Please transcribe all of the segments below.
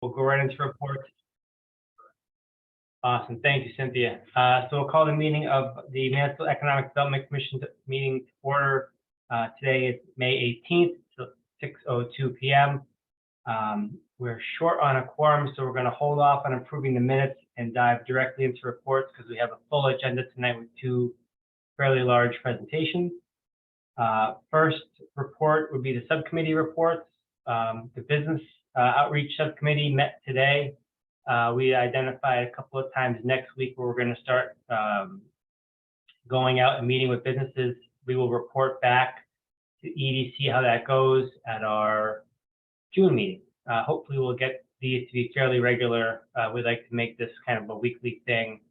We'll go right into reports. Awesome. Thank you, Cynthia. So we'll call the meeting of the Mansfield Economic Development Commission meeting to order. Today is May 18th, so 6:02 p.m. We're short on a quorum, so we're going to hold off on approving the minutes and dive directly into reports because we have a full agenda tonight with two fairly large presentations. First report would be the subcommittee reports. The business outreach subcommittee met today. We identified a couple of times next week where we're going to start going out and meeting with businesses. We will report back to EDC how that goes at our June meeting. Hopefully we'll get these to be fairly regular. We'd like to make this kind of a weekly thing.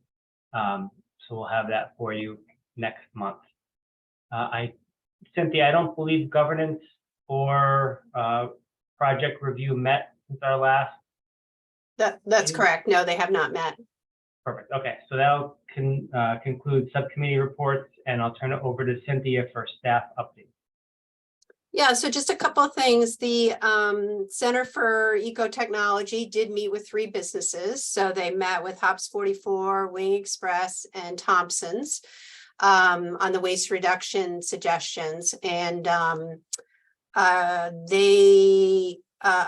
So we'll have that for you next month. Cynthia, I don't believe governance or project review met since our last. That's correct. No, they have not met. Perfect. Okay, so that'll conclude subcommittee reports, and I'll turn it over to Cynthia for staff updates. Yeah, so just a couple of things. The Center for Eco-Technology did meet with 3 businesses. So they met with Hops 44, Wing Express, and Thompson's on the waste reduction suggestions. And I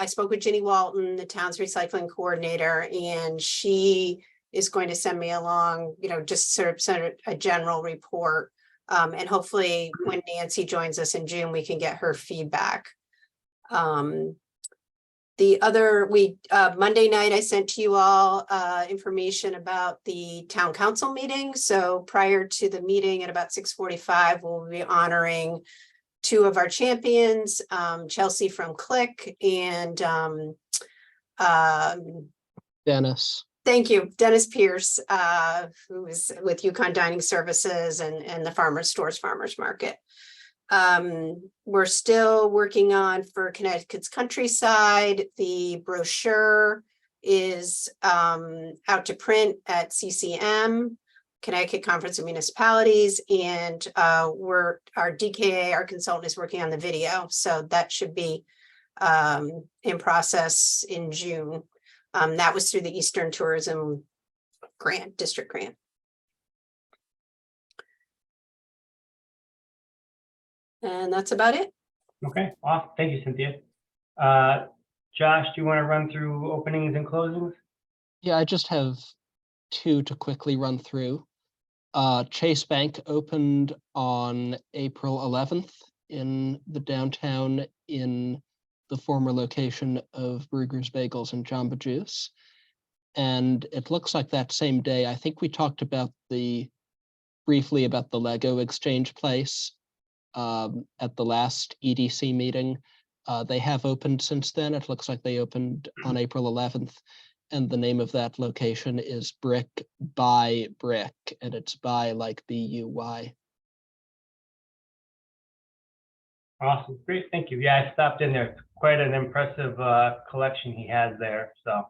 spoke with Ginny Walton, the town's recycling coordinator, and she is going to send me along, just sort of a general report. And hopefully when Nancy joins us in June, we can get her feedback. Monday night, I sent to you all information about the town council meeting. So prior to the meeting at about 6:45, we'll be honoring 2 of our champions, Chelsea from Click and Dennis. Thank you, Dennis Pierce, who is with Yukon Dining Services and the Farmers Market. We're still working on for Connecticut's Countryside. The brochure is out to print at CCM, Connecticut Conference of Municipalities, and our DKA, our consultant, is working on the video. So that should be in process in June. That was through the Eastern Tourism District Grant. And that's about it. Okay, awesome. Thank you, Cynthia. Josh, do you want to run through openings and closings? Yeah, I just have 2 to quickly run through. Chase Bank opened on April 11th in the downtown in the former location of Brugger's Bagels and Jamba Juice. And it looks like that same day, I think we talked about briefly about the Lego exchange place at the last EDC meeting. They have opened since then. It looks like they opened on April 11th. And the name of that location is Brick by Brick, and it's by like BUY. Awesome, great, thank you. Yeah, I stopped in there. It's quite an impressive collection he has there. So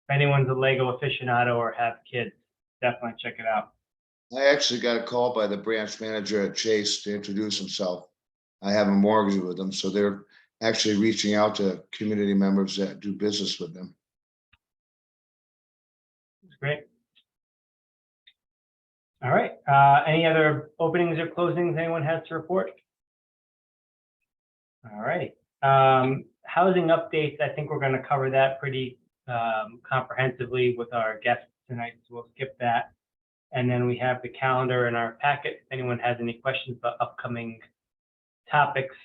if anyone's a Lego aficionado or have kids, definitely check it out. I actually got a call by the branch manager at Chase to introduce himself. I have a mortgage with them, so they're actually reaching out to community members that do business with them. That's great. All right, any other openings or closings anyone has to report? All right, housing updates. I think we're going to cover that pretty comprehensively with our guests tonight, so we'll skip that. And then we have the calendar in our packet. If anyone has any questions about upcoming topics,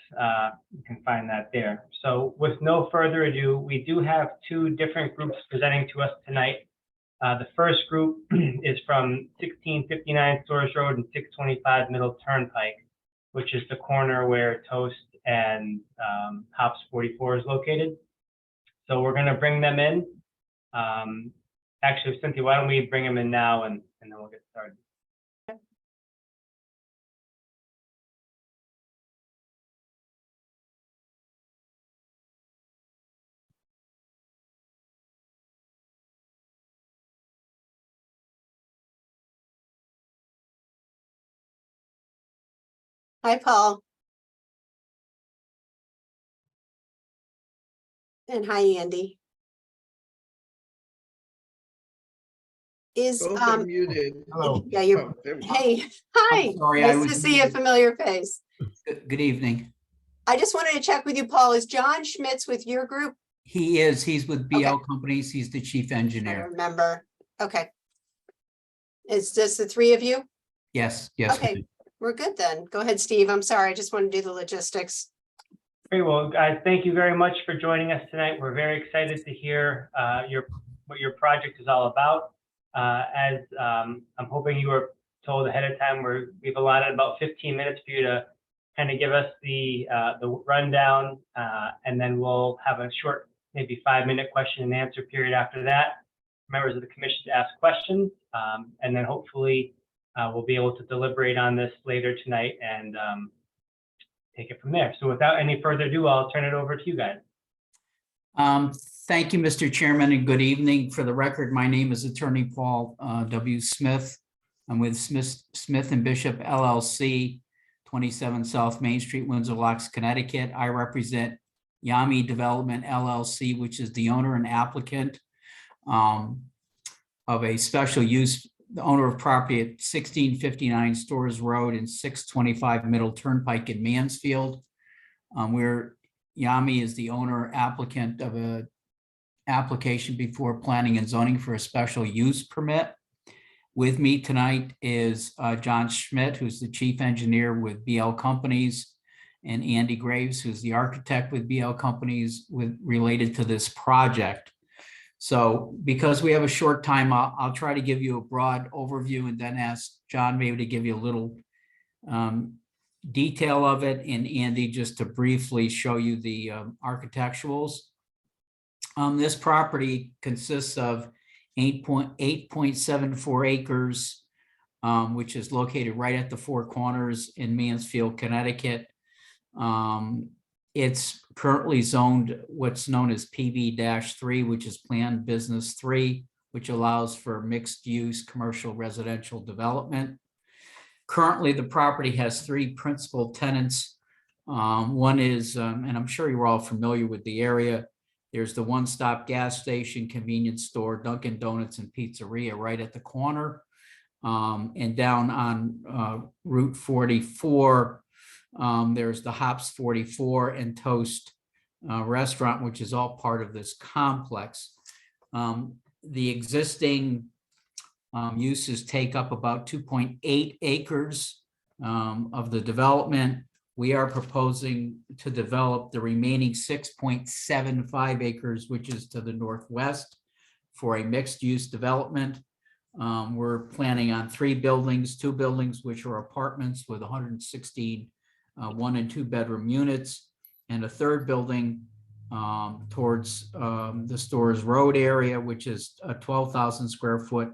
you can find that there. So with no further ado, we do have 2 different groups presenting to us tonight. The first group is from 1659 Stores Road and 625 Middle Turnpike, which is the corner where Toast and Hops 44 is located. So we're going to bring them in. Actually, Cynthia, why don't we bring them in now and then we'll get started. Hi, Paul. And hi, Andy. Is, Both are muted. Hello. yeah, you're, Oh, there we go. hey, hi. sorry, I Nice to was see a muted. familiar face. Good evening. I just wanted to check with you, Paul. Is John Schmitz with your group? He is, he's with BL Okay. Companies. He's the chief I engineer. remember. Okay. Is this the three of you? Yes, yes. Okay, we're good then. Go ahead, Steve. I'm sorry. I just want to do the logistics. Very well, guys, thank you very much for joining us tonight. We're very excited to hear what your project is all about. As I'm hoping you were told ahead of time, we've allotted about 15 minutes for you to kind of give us the rundown, and then we'll have a short, maybe 5-minute question and answer period after that. Members of the commission to ask questions, and then hopefully we'll be able to deliberate on this later tonight and take it from there. So without any further ado, I'll turn it over to you guys. Thank you, Mr. Chairman, and good evening. For the record, my name is Attorney Paul W. Smith. I'm with Smith and Bishop LLC, 27 South Main Street, Windsor Locks, Connecticut. I represent Yami Development LLC, which is the owner and applicant of a special use, the owner of property at 1659 Stores Road and 625 Middle Turnpike in Mansfield. Where Yami is the owner applicant of a application before Planning and Zoning for a special use permit. With me tonight is John Schmidt, who's the chief engineer with BL Companies, and Andy Graves, who's the architect with BL Companies related to this project. So because we have a short time, I'll try to give you a broad overview and then ask John maybe to give you a little detail of it, and Andy just to briefly show you the architecturals. This property consists of 8.74 acres, which is located right at the Four Corners in Mansfield, Connecticut. It's currently zoned what's known as PB-3, which is Planned Business 3, which allows for mixed use commercial residential development. Currently, the property has 3 principal tenants. One is, and I'm sure you're all familiar with the area, there's the One Stop Gas Station, convenience store, Dunkin' Donuts and Pizzeria right at the corner. And down on Route 44, there's the Hops 44 and Toast restaurant, which is all part of this complex. The existing uses take up about 2.8 acres of the development. We are proposing to develop the remaining 6.75 acres, which is to the northwest, for a mixed-use development. We're planning on 3 buildings, 2 buildings which are apartments with 116 1 and 2 bedroom units, and a 3rd building towards the Stores Road area, which is a 12,000 square foot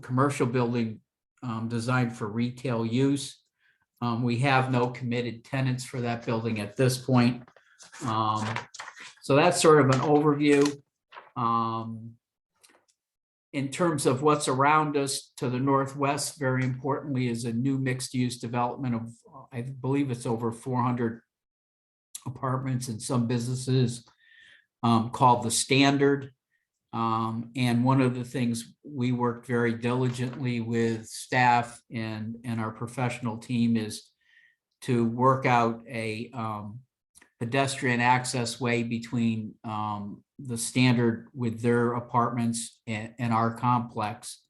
commercial building designed for retail use. We have no committed tenants for that building at this point. So that's sort of an overview. In terms of what's around us to the northwest, very importantly, is a new mixed-use development of, I believe it's over 400 apartments and some businesses, called The Standard. And one of the things we worked very diligently with staff and our professional team is to work out a pedestrian access way between the Standard with their apartments and our complex.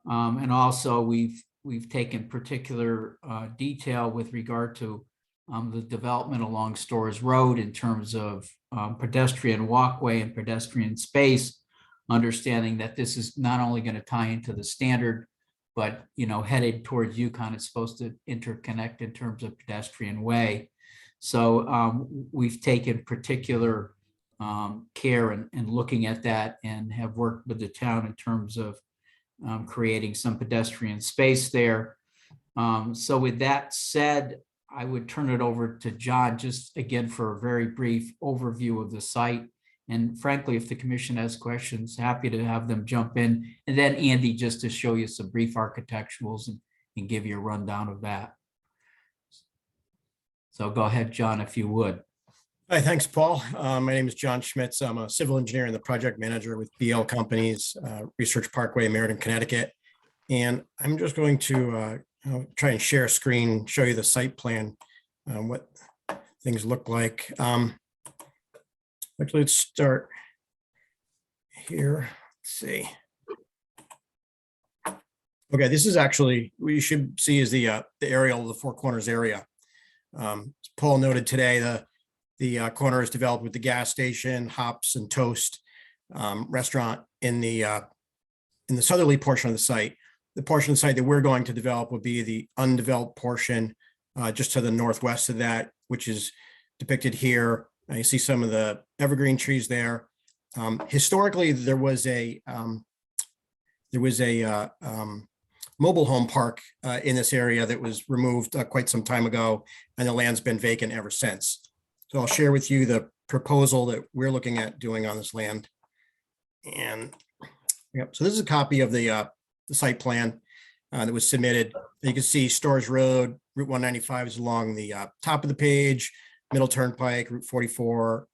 And also we've taken particular detail with regard to the development along Stores Road in terms of pedestrian walkway and pedestrian space, understanding that this is not only going to tie into the Standard, but headed towards UConn, it's supposed to interconnect in terms of pedestrian way. So we've taken particular care in looking at that and have worked with the town in terms of creating some pedestrian space there. So with that said, I would turn it over to John just again for a very brief overview of the site. And frankly, if the commission has questions, happy to have them jump in. And then Andy, just to show you some brief architecturals and give you a rundown of that. So go ahead, John, if you would. Hi, thanks, Paul. My name is John Schmitz. I'm a civil engineer and the project manager with BL Companies, Research Parkway, Meriden, Connecticut. And I'm just going to try and share a screen, show you the site plan, what things look like. Actually, let's start here. Let's see. Okay, this is actually, what you should see is the aerial of the Four Corners area. As Paul noted today, the corner is developed with the gas station, Hops and Toast restaurant in the southerly portion of the site. The portion of the site that we're going to develop would be the undeveloped portion just to the northwest of that, which is depicted here. You see some of the evergreen trees there. Historically, there was a mobile home park in this area that was removed quite some time ago, and the land's been vacant ever since. So I'll share with you the proposal that we're looking at doing on this land. And yep, so this is a copy of the site plan that was submitted. You can see Storrs Road, Route 195 is along the top of the page. Middle Turnpike, Route 44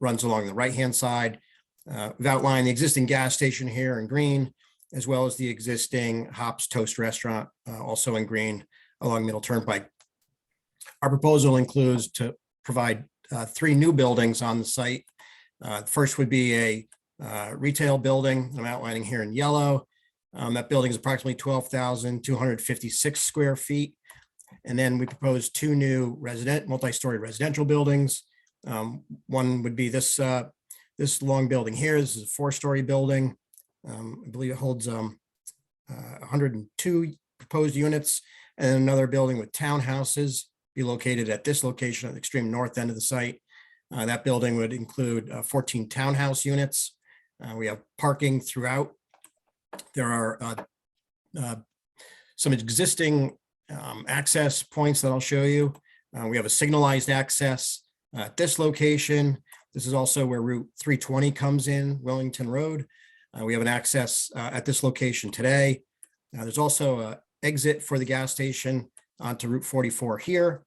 runs along the right-hand side. We've outlined the existing gas station here in green, as well as the existing Hops Toast restaurant, also in green along Middle Turnpike. Our proposal includes to provide 3 new buildings on the site. The first would be a retail building I'm outlining here in yellow. That building is approximately 12,256 square feet. And then we propose 2 new multi-story residential buildings. One would be this long building here. This is a 4-story building. I believe it holds 102 proposed units, and another building with townhouses be located at this location at the extreme north end of the site. That building would include 14 townhouse units. We have parking throughout. There are some existing access points that I'll show you. We have a signalized access at this location. This is also where Route 320 comes in, Wellington Road. We have an access at this location today. There's also an exit for the gas station onto Route 44 here.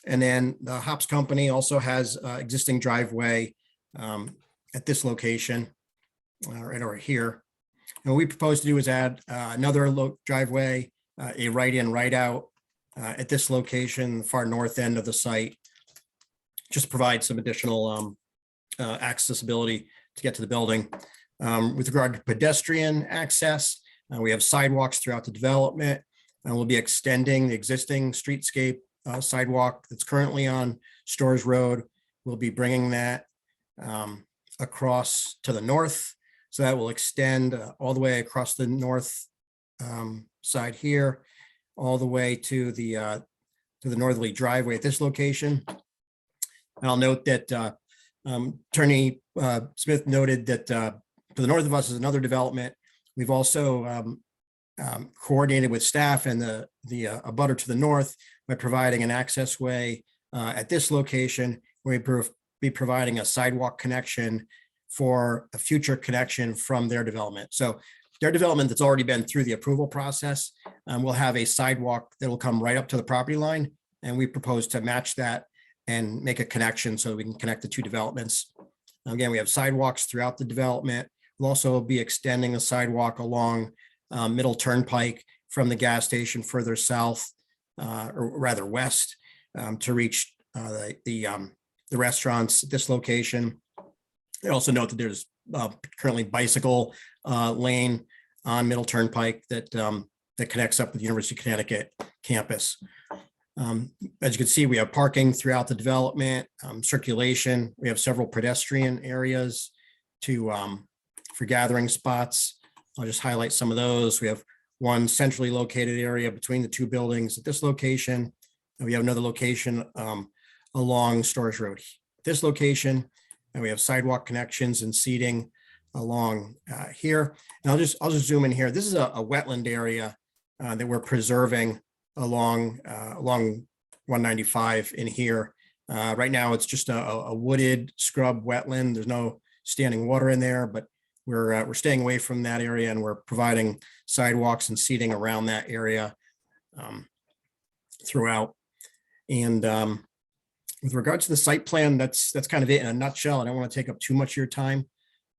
And then the Hops Company also has existing driveway at this location right over here. And what we propose to do is add another driveway, a right in, right out at this location, the far north end of the site, just provide some additional accessibility to get to the building. With regard to pedestrian access, we have sidewalks throughout the development, and we'll be extending the existing streetscape sidewalk that's currently on Storrs Road. We'll be bringing that across to the north. So that will extend all the way across the north side here, all the way to the northerly driveway at this location. And I'll note that Attorney Smith noted that to the north of us is another development. We've also coordinated with staff and the abutter to the north by providing an access way at this location. We'll be providing a sidewalk connection for a future connection from their development. So their development that's already been through the approval process will have a sidewalk that will come right up to the property line. And we propose to match that and make a connection so we can connect the 2 developments. Again, we have sidewalks throughout the development. We'll also be extending the sidewalk along Middle Turnpike from the gas station further south, or rather west, to reach the restaurants at this location. I also note that there's currently bicycle lane on Middle Turnpike that connects up with the University of Connecticut campus. As you can see, we have parking throughout the development, circulation. We have several pedestrian areas for gathering spots. I'll just highlight some of those. We have one centrally located area between the 2 buildings at this location. And we have another location along Storrs Road, this location. And we have sidewalk connections and seating along here. And I'll just zoom in here. This is a wetland area that we're preserving along 195 in here. Right now, it's just a wooded scrub wetland. There's no standing water in there, but we're staying away from that area, and we're providing sidewalks and seating around that area throughout. And with regards to the site plan, that's kind of it in a nutshell. I don't want to take up too much of your time.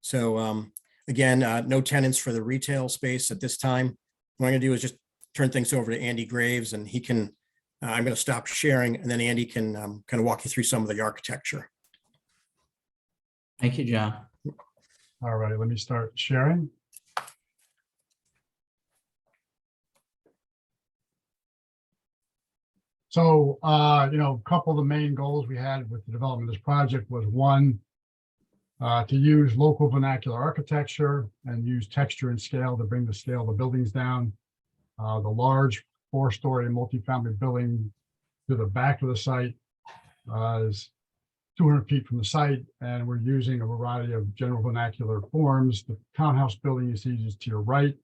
So again, no tenants for the retail space at this time. What I'm going to do is just turn things over to Andy Graves, and he can, I'm going to stop sharing, and then Andy can kind of walk you through some of the architecture. Thank you, John. All right, let me start sharing. So, a couple of the main goals we had with the development of this project was one, to use local vernacular architecture and use texture and scale to bring the scale of the buildings down. The large 4-story multifamily building to the back of the site is 200 feet from the site, and we're using a variety of general vernacular forms. The townhouse building you see is to your right.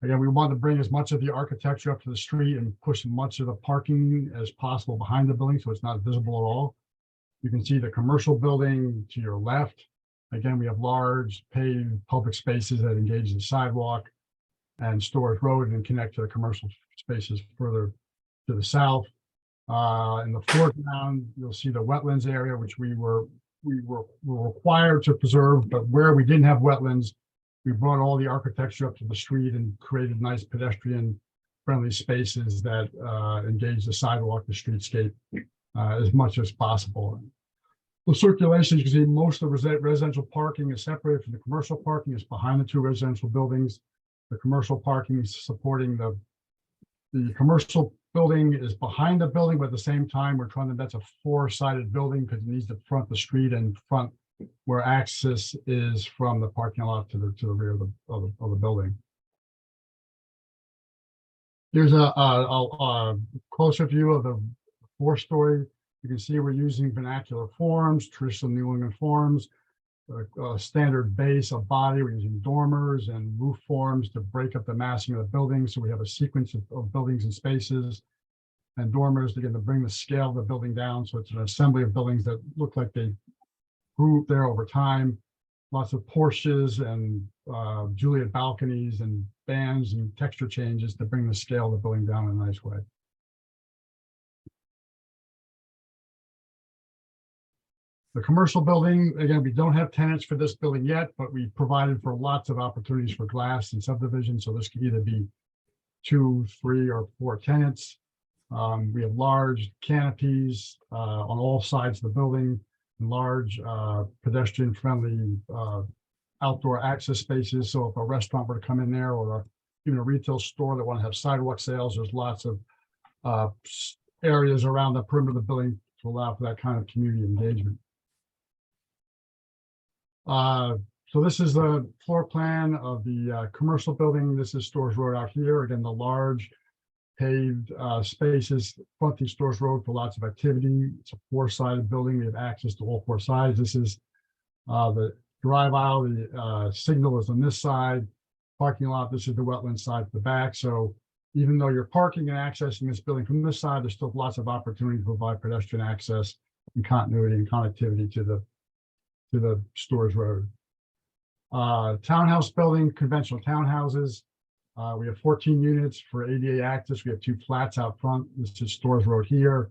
Again, we want to bring as much of the architecture up to the street and push as much of the parking as possible behind the building, so it's not visible at all. You can see the commercial building to your left. Again, we have large paved public spaces that engage the sidewalk and Storrs Road and connect to the commercial spaces further to the south. In the foreground, you'll see the wetlands area, which we were required to preserve, but where we didn't have wetlands, we brought all the architecture up to the street and created nice pedestrian-friendly spaces that engage the sidewalk, the streetscape, as much as possible. The circulation, you can see most of the residential parking is separated from the commercial parking. It's behind the 2 residential buildings. The commercial parking is supporting the commercial building is behind the building, but at the same time, that's a 4-sided building because it needs to front the street and front where access is from the parking lot to the rear of the building. Here's a closer view of the 4-story. You can see we're using vernacular forms, traditional New England forms, a standard base, a body. We're using dormers and roof forms to break up the massing of the building. So we have a sequence of buildings and spaces and dormers to bring the scale of the building down. So it's an assembly of buildings that look like they grew there over time. Lots of porches and Juliet balconies and bands and texture changes to bring the scale of the building down in a nice way. The commercial building, again, we don't have tenants for this building yet, but we provided for lots of opportunities for glass and subdivision. So this could either be 2, 3, or 4 tenants. We have large canopies on all sides of the building, large pedestrian-friendly outdoor access spaces. So if a restaurant were to come in there, or even a retail store that want to have sidewalk sales, there's lots of areas around the perimeter of the building to allow for that kind of community engagement. So this is the floor plan of the commercial building. This is Storrs Road out here. Again, the large paved spaces fronting Storrs Road for lots of activity. It's a 4-sided building. We have access to all 4 sides. This is the drive aisle. The signal is on this side. Parking lot, this is the wetland side to the back. So even though you're parking and accessing this building from this side, there's still lots of opportunity to provide pedestrian access and continuity and connectivity to the Storrs Road. Townhouse building, conventional townhouses. We have 14 units for ADA access. We have 2 flats out front. This is Storrs Road here.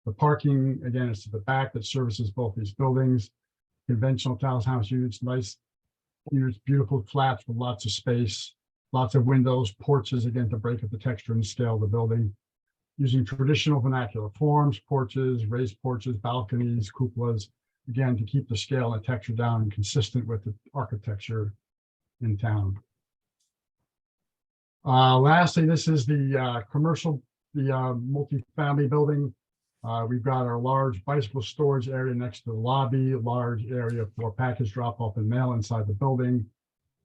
The parking, again, is to the back that services both these buildings. Conventional townhouse units, nice units, beautiful flats with lots of space, lots of windows, porches, again, to break up the texture and scale of the building. Using traditional vernacular forms, porches, raised porches, balconies, cupolas, again, to keep the scale and texture down and consistent with the architecture in town. Lastly, this is the commercial, the multifamily building. We've got our large bicycle storage area next to the lobby, a large area for package drop off and mail inside the building.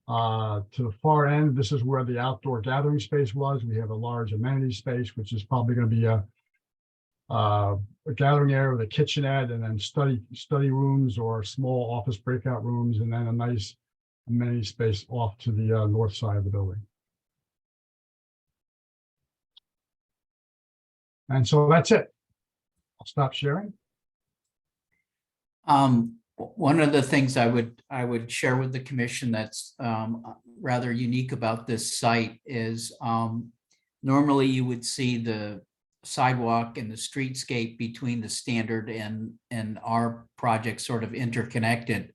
To the far end, this is where the outdoor gathering space was. We have a large amenity space, which is probably going to be a gathering area with a kitchenette, and then study rooms or small office breakout rooms, and then a nice amenity space off to the north side of the building. And so that's it. I'll stop sharing. One of the things I would share with the commission that's rather unique about this site is normally you would see the sidewalk and the streetscape between the standard and our project sort of interconnected.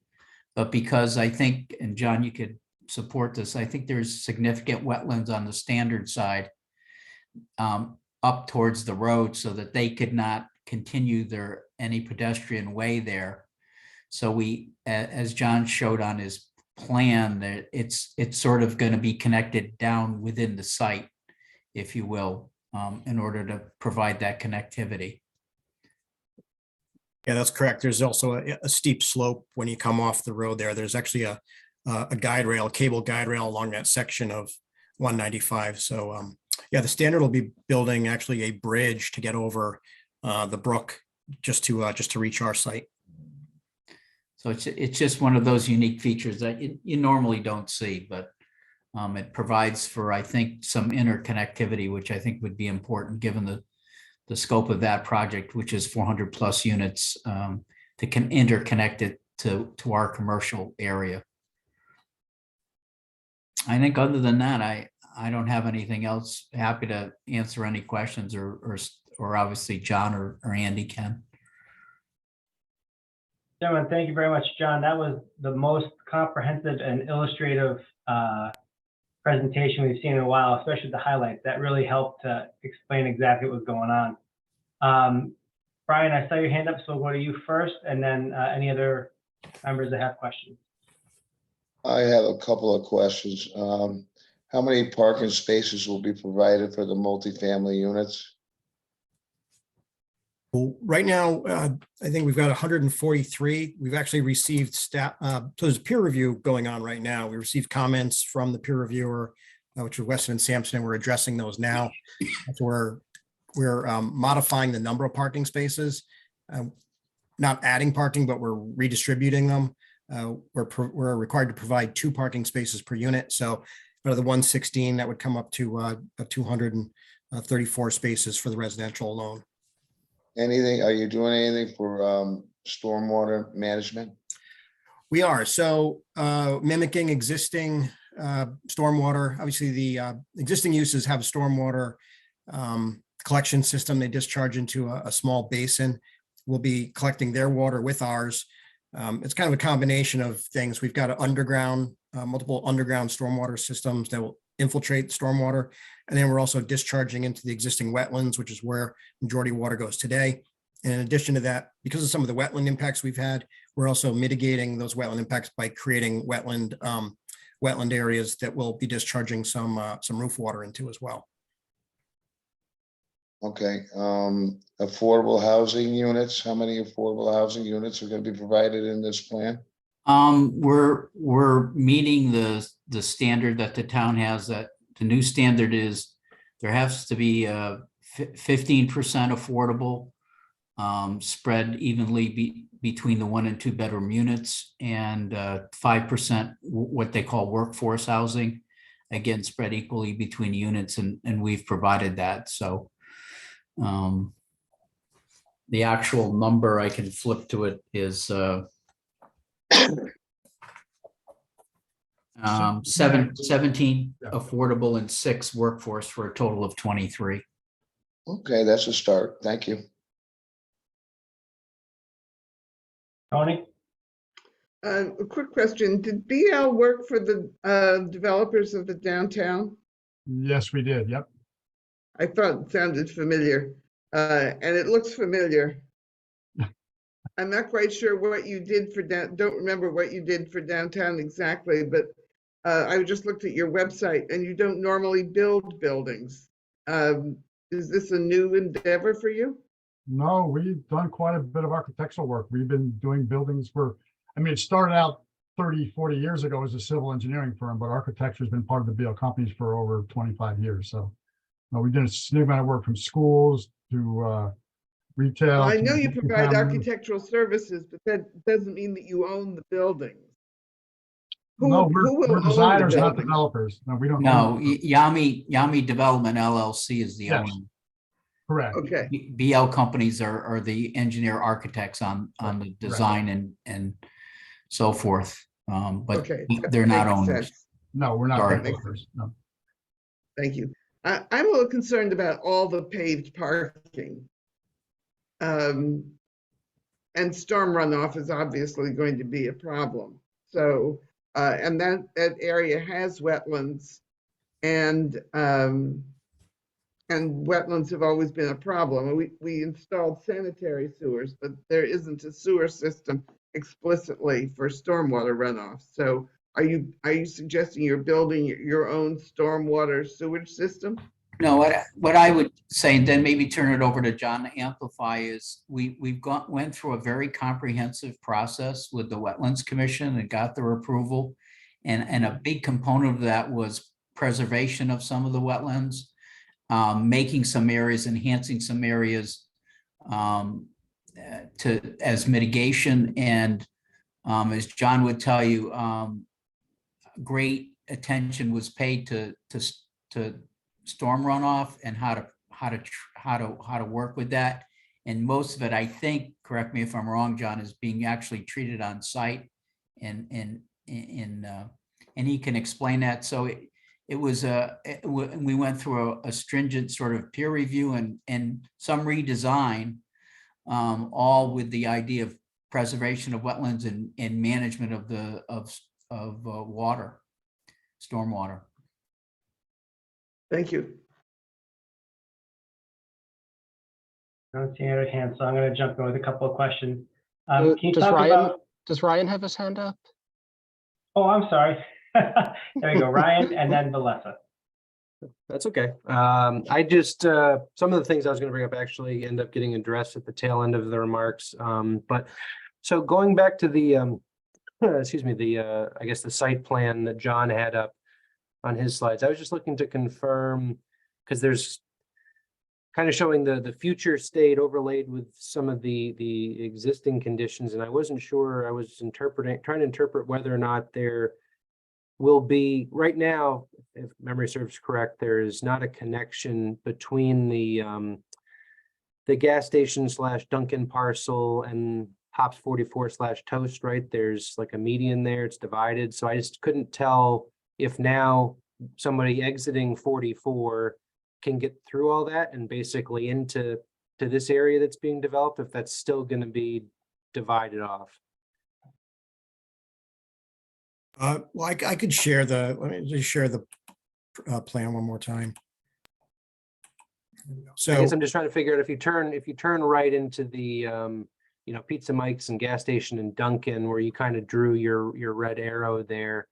But because I think, and John, you could support this, I think there's significant wetlands on the standard side up towards the road so that they could not continue any pedestrian way there. So we, as John showed on his plan, that it's sort of going to be connected down within the site, if you will, in order to provide that connectivity. Yeah, that's correct. There's also a steep slope when you come off the road there. There's actually a guide rail, a cable guide rail along that section of 195. So yeah, the standard will be building actually a bridge to get over the brook just to reach our site. So it's just one of those unique features that you normally don't see, but it provides for, I think, some interconnectivity, which I think would be important given the scope of that project, which is 400 plus units, to interconnect it to our commercial area. I think other than that, I don't have anything else. Happy to answer any questions or obviously John or Andy can. Gentlemen, thank you very much, John. That was the most comprehensive and illustrative presentation we've seen in a while, especially the highlights. That really helped to explain exactly what was going on. Brian, I saw your hand up, so we'll go to you first, and then any other members that have questions. I have a couple of questions. How many parking spaces will be provided for the multifamily units? Well, right now, I think we've got 143. We've actually received staff. So there's a peer review going on right now. We received comments from the peer reviewer, which was Weston and Sampson, and we're addressing those now. So we're modifying the number of parking spaces, not adding parking, but we're redistributing them. We're required to provide 2 parking spaces per unit. So out of the 116, that would come up to 234 spaces for the residential alone. Are you doing anything for stormwater management? We are. So mimicking existing stormwater, obviously the existing uses have a stormwater collection system. They discharge into a small basin. We'll be collecting their water with ours. It's kind of a combination of things. We've got multiple underground stormwater systems that will infiltrate stormwater. And then we're also discharging into the existing wetlands, which is where majority of water goes today. And in addition to that, because of some of the wetland impacts we've had, we're also mitigating those wetland impacts by creating wetland areas that will be discharging some roof water into as well. Okay, affordable housing units, how many affordable housing units are going to be provided in this plan? We're meeting the standard that the town has. That the new standard is there has to be 15% affordable, spread evenly between the 1 and 2 bedroom units, and 5% what they call workforce housing, again spread equally between units, and we've provided that. So the actual number, I can flip to it, is 17 affordable and 6 workforce for a total of 23. Okay, that's a start. Thank you. Tony? A quick question. Did BL work for the developers of the downtown? Yes, we did. Yep. I thought it sounded familiar, and it looks familiar. I'm not quite sure what you did for don't remember what you did for downtown exactly, but I just looked at your website and you don't normally build buildings. Is this a new endeavor for you? No, we've done quite a bit of architectural work. We've been doing buildings it started out 30, 40 years ago as a civil engineering firm, but architecture has been part of the BL companies for over 25 years. So we did a significant amount of work from schools to retail. Well, I to know you provide multifamily. architectural services, but that doesn't mean that you own the buildings. Who No, will we're own the designers, not buildings? developers. No, we don't. No, own- Yami Development LLC is the Yes. owner. Correct. Okay, BL companies are the engineer architects on the design and so forth. But okay. they're not Makes owners. sense. No, we're not Sorry. developers. No. Thank you. I'm a little concerned about all the paved parking. And storm runoff is obviously going to be a problem. So, and that area has wetlands, and wetlands have always been a problem. We installed sanitary sewers, but there isn't a sewer system explicitly for stormwater runoff. So are you suggesting you're building your own stormwater sewage system? No, what I would say, and then maybe turn it over to John to amplify, is went through a very comprehensive process with the Wetlands Commission and got their approval. And a big component of that was preservation of some of the wetlands, making some areas, enhancing some areas as mitigation. And as John would tell you, great attention was paid to storm runoff and how to work with that. And most of it, I think, correct me if I'm wrong, John, is being actually treated on site, and he can explain that. So we went through a stringent sort of peer review and some redesign, all with the idea of preservation of wetlands and management of water, stormwater. Thank you. I don't see any other hands, so I'm going to jump in with a couple of questions. Can you Does talk Ryan, about? does Ryan have his hand up? Oh, I'm sorry. There we go, Ryan, and then Valessa. That's okay. I just, some of the things I was going to bring up actually end up getting addressed at the tail end of the remarks. But so going back to the, excuse me, I guess the site plan that John had up on his slides, I was just looking to confirm, because there's kind of showing the future state overlaid with some of the existing conditions, and I wasn't sure, I was trying to interpret whether or not there will be, right now, if memory serves correct, there is not a connection between the gas station / Dunkin' parcel and Hops 44 / Toast, right? There's like a median there, it's divided. So I just couldn't tell if now somebody exiting 44 can get through all that and basically into this area that's being developed, if that's still going to be divided off. Well, I could share let me just share the plan one more time. I So, guess I'm just trying to figure out if you turn right into the Pizza Mike's and gas station and Dunkin', where you kind of drew your red arrow there.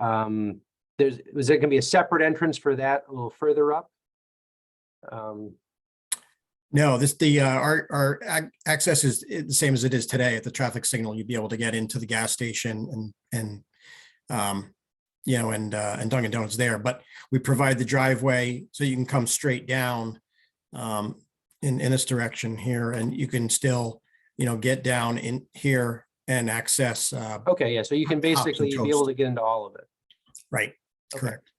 Was there going to be a separate entrance for that a little further up? no, our access is the same as it is today at the traffic signal. You'd be able to get into the gas station and Dunkin' Donuts there, but we provide the driveway so you can come straight down in this direction here, and you can still, get down in here and access. Okay, yeah, so you can Hops and basically be able Toast. to get into all of it. Right, Okay. correct.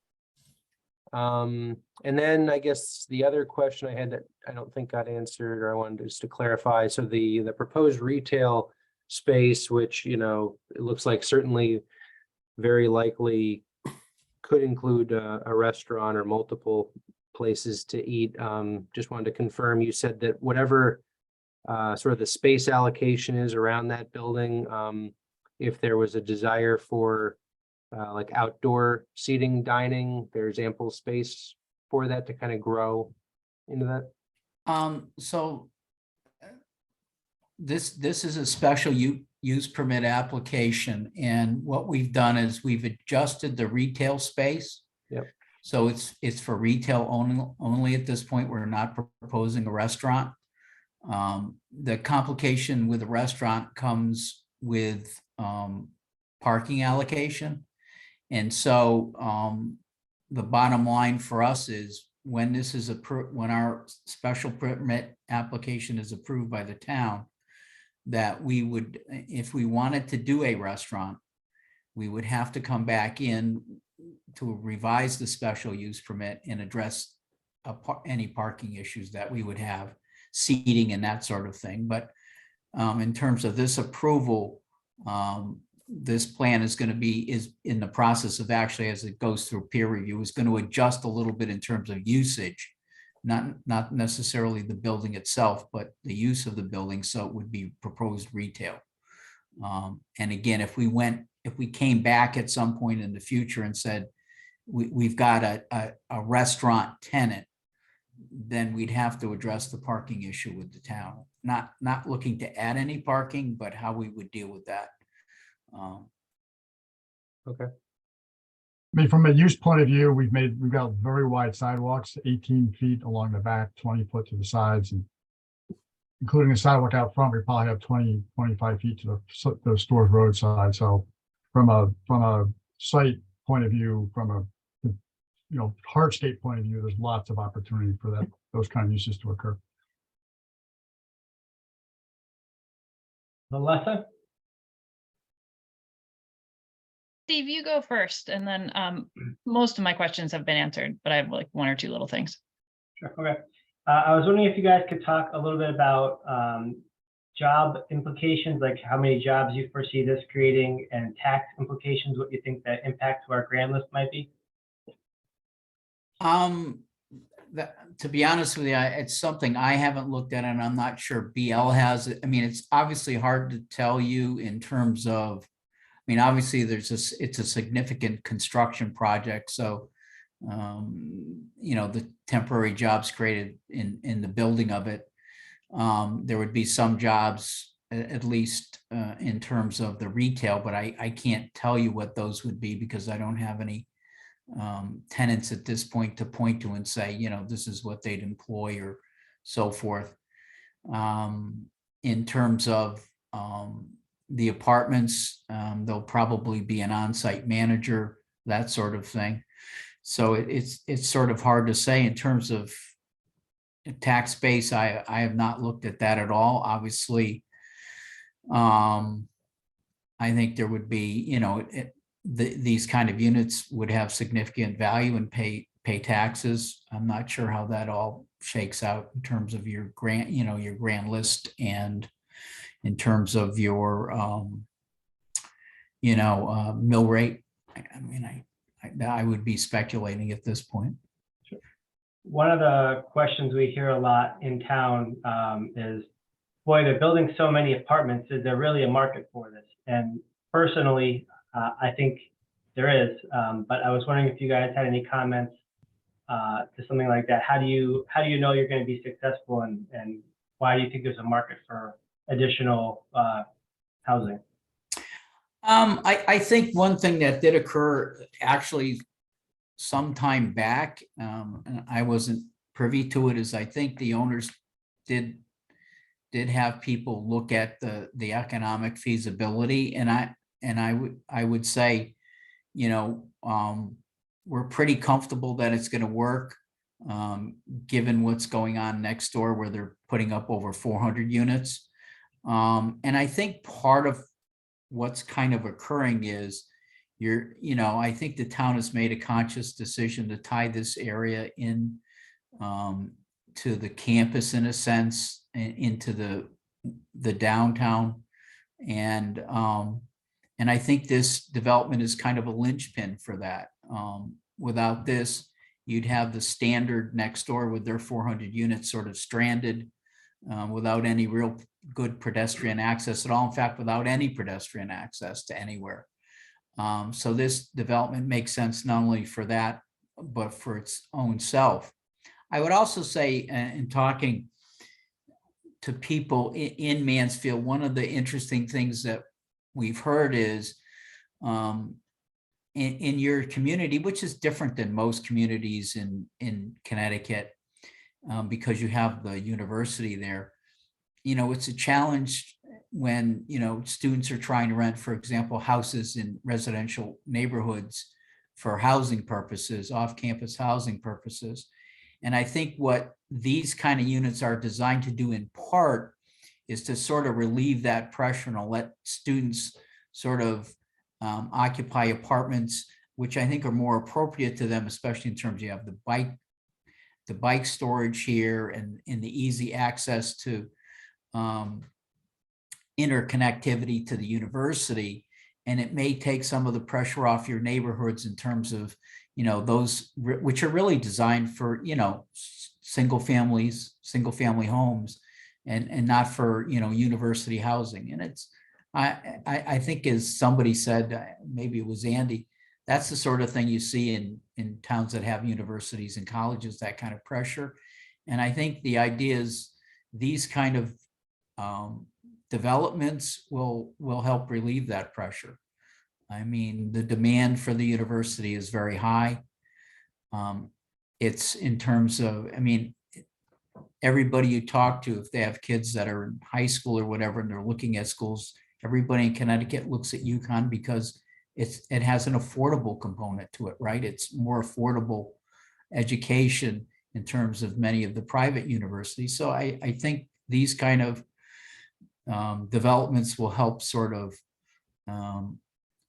And then I guess the other question I had that I don't think got answered, or I wanted just to clarify, so the proposed retail space, which, it looks like certainly very likely could include a restaurant or multiple places to eat. Just wanted to confirm, you said that whatever sort of the space allocation is around that building, if there was a desire for like outdoor seating, dining, there's ample space for that to kind of grow into that? So this is a special use permit application, and what we've done is we've adjusted the retail space. Yep. So it's for retail only at this point. We're not proposing a restaurant. The complication with a restaurant comes with parking allocation. And so the bottom line for us is when this is when our special permit application is approved by the town, that we would, if we wanted to do a restaurant, we would have to come back in to revise the special use permit and address any parking issues that we would have, seating and that sort of thing. But in terms of this approval, this plan is going to be, is in the process of actually, as it goes through peer review, is going to adjust a little bit in terms of usage. Not necessarily the building itself, but the use of the building. So it would be proposed retail. And again, if we came back at some point in the future and said, we've got a restaurant tenant, then we'd have to address the parking issue with the town. Not looking to add any parking, but how we would deal with that. I mean, from a use point of view, we've got very wide sidewalks, 18 feet along the back, 20 foot to the sides, and including the sidewalk out front, we probably have 20, 25 feet to the store's roadside. So from a site point of view, from a hardscape point of view, there's lots of opportunity for those kind of uses to occur. Melissa? Steve, you go first, and then most of my questions have been answered, but I have like one or two little things. Sure, okay. I was wondering if you guys could talk a little bit about job implications, like how many jobs you foresee this creating, and tax implications, what you think the impact to our grand list might be? To be honest with you, it's something I haven't looked at, and I'm not sure BL has it. I mean, it's obviously hard to tell you in terms of, I mean, obviously it's a significant construction project. So, the temporary jobs created in the building of it, there would be some jobs, at least in terms of the retail, but I can't tell you what those would be because I don't have any tenants at this point to point to and say, this is what they'd employ or so forth. In terms of the apartments, there'll probably be an on-site manager, that sort of thing. So it's sort of hard to say in terms of tax base. I have not looked at that at all. Obviously, I think there would be, these kind of units would have significant value and pay taxes. I'm not sure how that all shakes out in terms of your grant, your grand list, and in terms of your, mill rate. I mean, I would be speculating at this point. One of the questions we hear a lot in town is, boy, they're building so many apartments. Is there really a market for this? And personally, I think there is, but I was wondering if you guys had any comments to something like that. How do you know you're going to be successful, and why do you think there's a market for additional housing? I think one thing that did occur actually some time back, and I wasn't privy to it, is I think the owners did have people look at the economic feasibility, and I would say, we're pretty comfortable that it's going to work, given what's going on next door, where they're putting up over 400 units. And I think part of what's kind of occurring is I think the town has made a conscious decision to tie this area in to the campus, in a sense, and into the downtown. And I think this development is kind of a linchpin for that. Without this, you'd have the standard next door with their 400 units sort of stranded, without any real good pedestrian access at all. In fact, without any pedestrian access to anywhere. So this development makes sense not only for that, but for its own self. I would also say, in talking to people in Mansfield, one of the interesting things that we've heard is, in your community, which is different than most communities in Connecticut, because you have the university there, it's a challenge when, students are trying to rent, for example, houses in residential neighborhoods for housing purposes, off-campus housing purposes. And I think what these kind of units are designed to do in part is to sort of relieve that pressure and let students sort of occupy apartments, which I think are more appropriate to them, especially in terms you have the bike storage here, and in the easy access to interconnectivity to the university. and it may take some of the pressure off your neighborhoods in terms of, you know, those which are really designed for, you know, single family homes and not for, you know, university housing. And it's, I think as somebody said, maybe it was Andy, that's the sort of thing you see in towns that have universities and colleges, that kind of pressure. And I think the idea is these kind of developments will help relieve that pressure. I mean, the demand for the university is very high. It's in terms of, I mean, everybody you talk to, if they have kids that are in high school or whatever, and they're looking at schools, everybody in Connecticut looks at UConn because it has an affordable component to it, right? It's more affordable education in terms of many of the private universities. So I think these kind of developments will help sort of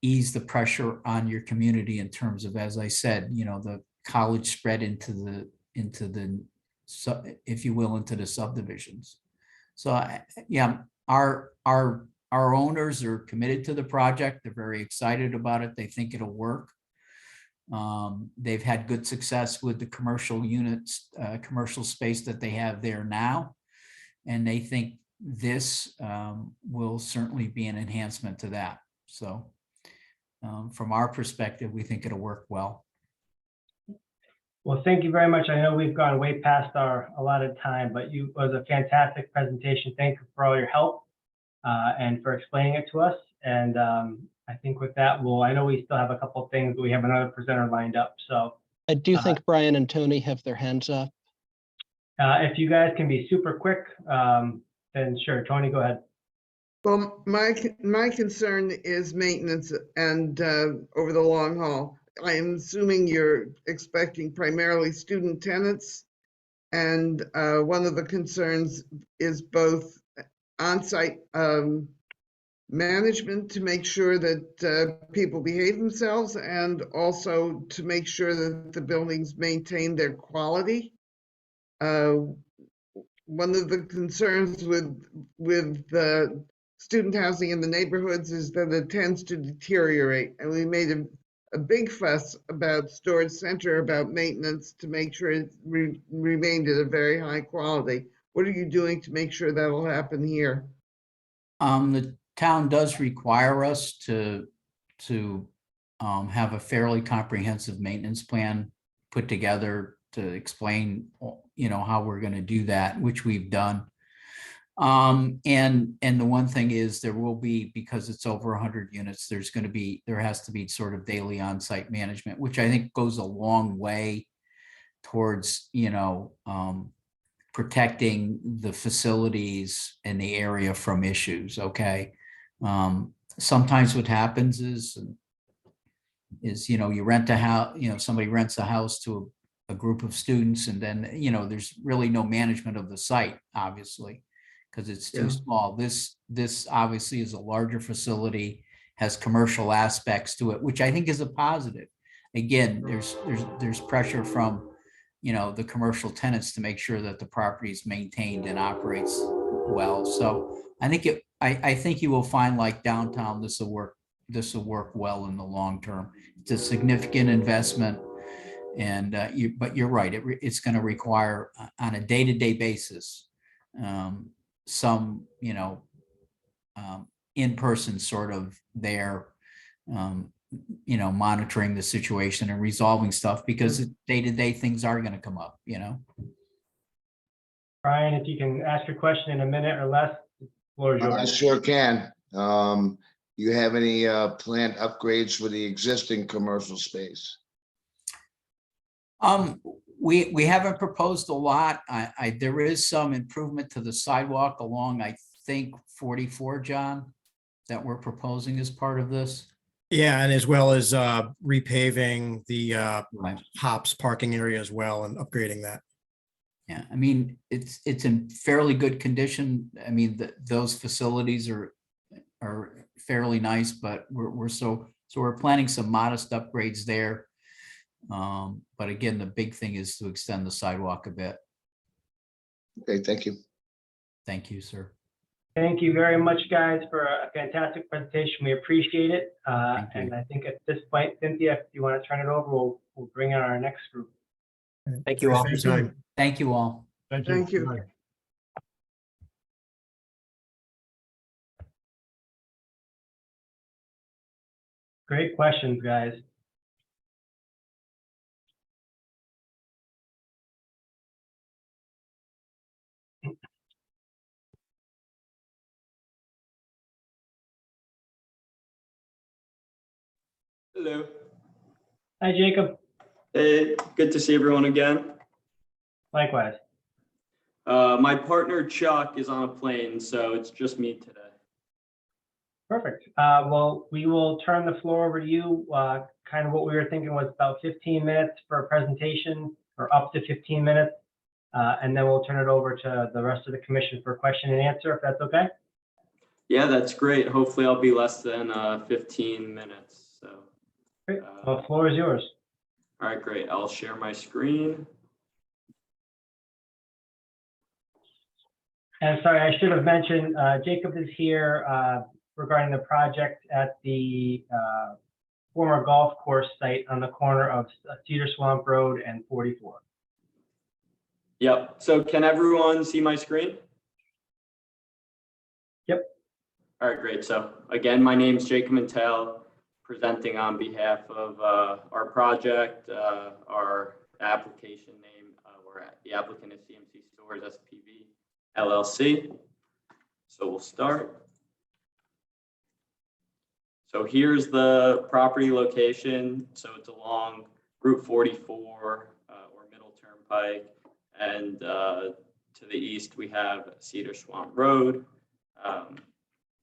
ease the pressure on your community in terms of, as I said, you know, the college spread into the if you will, into the subdivisions. So yeah, our owners are committed to the project. They're very excited about it. They think it'll work. They've had good success with the commercial units, commercial space that they have there now. And they think this will certainly be an enhancement to that. So from our perspective, we think it'll work well. Well, thank you very much. I know we've gone way past our allotted time, but it was a fantastic presentation. Thank you for all your help and for explaining it to us. And I think with that, I know we still have a couple of things, but we have another presenter lined up. So I do think Brian and Tony have their hands up. if you guys can be super quick, then sure. Tony, go ahead. Well, my concern is maintenance and over the long haul. I am assuming you're expecting primarily student tenants. And one of the concerns is both on-site management to make sure that people behave themselves and also to make sure that the buildings maintain their quality. One of the concerns with the student housing in the neighborhoods is that it tends to deteriorate. And we made a big fuss about Storage Center, about maintenance to make sure it remained at a very high quality. What are you doing to make sure that'll happen here? The town does require us to have a fairly comprehensive maintenance plan put together to explain, you know, how we're going to do that, which we've done. And the one thing is there will be, because it's over 100 units, there has to be sort of daily on-site management, which I think goes a long way towards, you know, protecting the facilities in the area from issues. Okay. Sometimes what happens is, you know, you rent a house, you know, somebody rents a house to a group of students, and then, you know, there's really no management of the site, obviously, because it's too small. This obviously is a larger facility, has commercial aspects to it, which I think is a positive. Again, there's pressure from, you know, the commercial tenants to make sure that the property is maintained and operates well. So I think you will find, like downtown, this will work well in the long term. It's a significant investment, and but you're right. It's going to require on a day-to-day basis some, you know, in-person sort of there, you know, monitoring the situation and resolving stuff, because day-to-day things are going to come up, you know. Brian, if you can ask your question in a minute or less, the floor is I yours. sure can. You have any planned upgrades for the existing commercial space? We haven't proposed a lot. There is some improvement to the sidewalk along, I think, 44, John, that we're proposing as part of this. Yeah, and as well as repaving the Right. Hops parking area as well and upgrading that. Yeah, I mean, it's in fairly good condition. I mean, those facilities are fairly nice, but we're planning some modest upgrades there. But again, the big thing is to extend the sidewalk a bit. Okay, thank you. Thank you, sir. Thank you very much, guys, for a fantastic presentation. We appreciate it. Thank you. And I think at this point, Cynthia, if you want to turn it over, we'll bring in our next group. Thank you all. Thanks for your time. Thank you all. Thank you. Thank you. Bye. Great questions, guys. Hello. Hi, Jacob. Hey, good to see everyone again. Likewise. My partner Chuck is on a plane, so it's just me today. Perfect. Well, we will turn the floor over to you. Kind of what we were thinking was about 15 minutes for a presentation, or up to 15 minutes. And then we'll turn it over to the rest of the commission for question and answer, if that's okay. Yeah, that's great. Hopefully I'll be less than 15 minutes. So, Great. Well, the floor is yours. all right, great. I'll share my screen. And sorry, I should have mentioned, Jacob is here regarding the project at the former golf course site on the corner of Cedar Swamp Road and 44. Yep. So can everyone see my screen? Yep. All right, great. So again, my name is Jacob Mantel, presenting on behalf of our project, our application name, or the applicant is CMC Stores SPV LLC. So we'll start. So here's the property location. So it's along Route 44 or Middle Turnpike. And to the east, we have Cedar Swamp Road.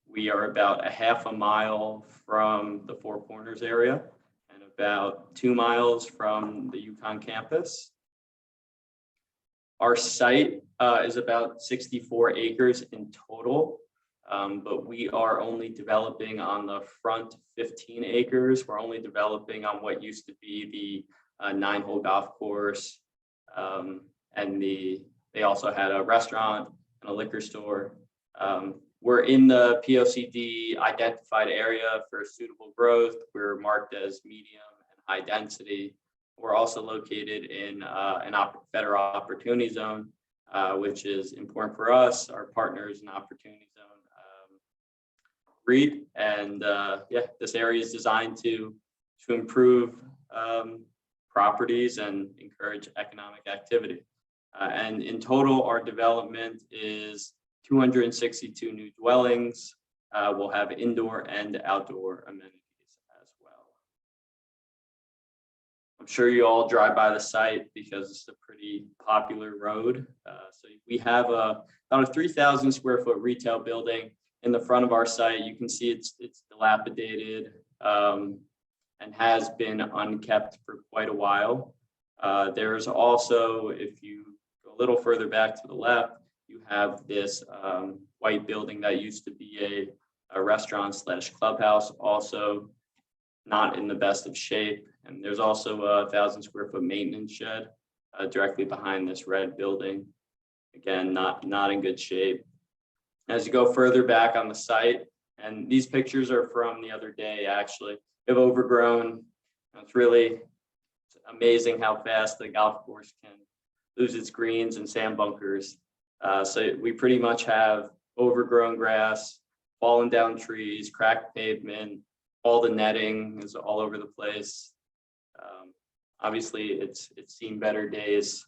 We are about a half a mile from the Four Corners area and about 2 miles from the UConn campus. Our site is about 64 acres in total, but we are only developing on the front 15 acres. We're only developing on what used to be the 9-hole golf course. And they also had a restaurant and a liquor store. We're in the POCD identified area for suitable growth. We're marked as medium and high density. We're also located in federal opportunity zone, which is important for us. Our partners in opportunity zone REIT, and yeah, this area is designed to improve properties and encourage economic activity. And in total, our development is 262 new dwellings. We'll have indoor and outdoor amenities as well. I'm sure you all drive by the site because it's a pretty popular road. So we have about a 3,000 square foot retail building in the front of our site. You can see it's dilapidated and has been unkept for quite a while. There's also, if you go a little further back to the left, you have this white building that used to be a restaurant / clubhouse, also not in the best of shape. And there's also a 1,000 square foot maintenance shed directly behind this red building. Again, not in good shape. As you go further back on the site, and these pictures are from the other day, actually, they've overgrown. It's really amazing how fast the golf course can lose its greens and sand bunkers. So we pretty much have overgrown grass, fallen down trees, cracked pavement, all the netting is all over the place. Obviously, it's seen better days.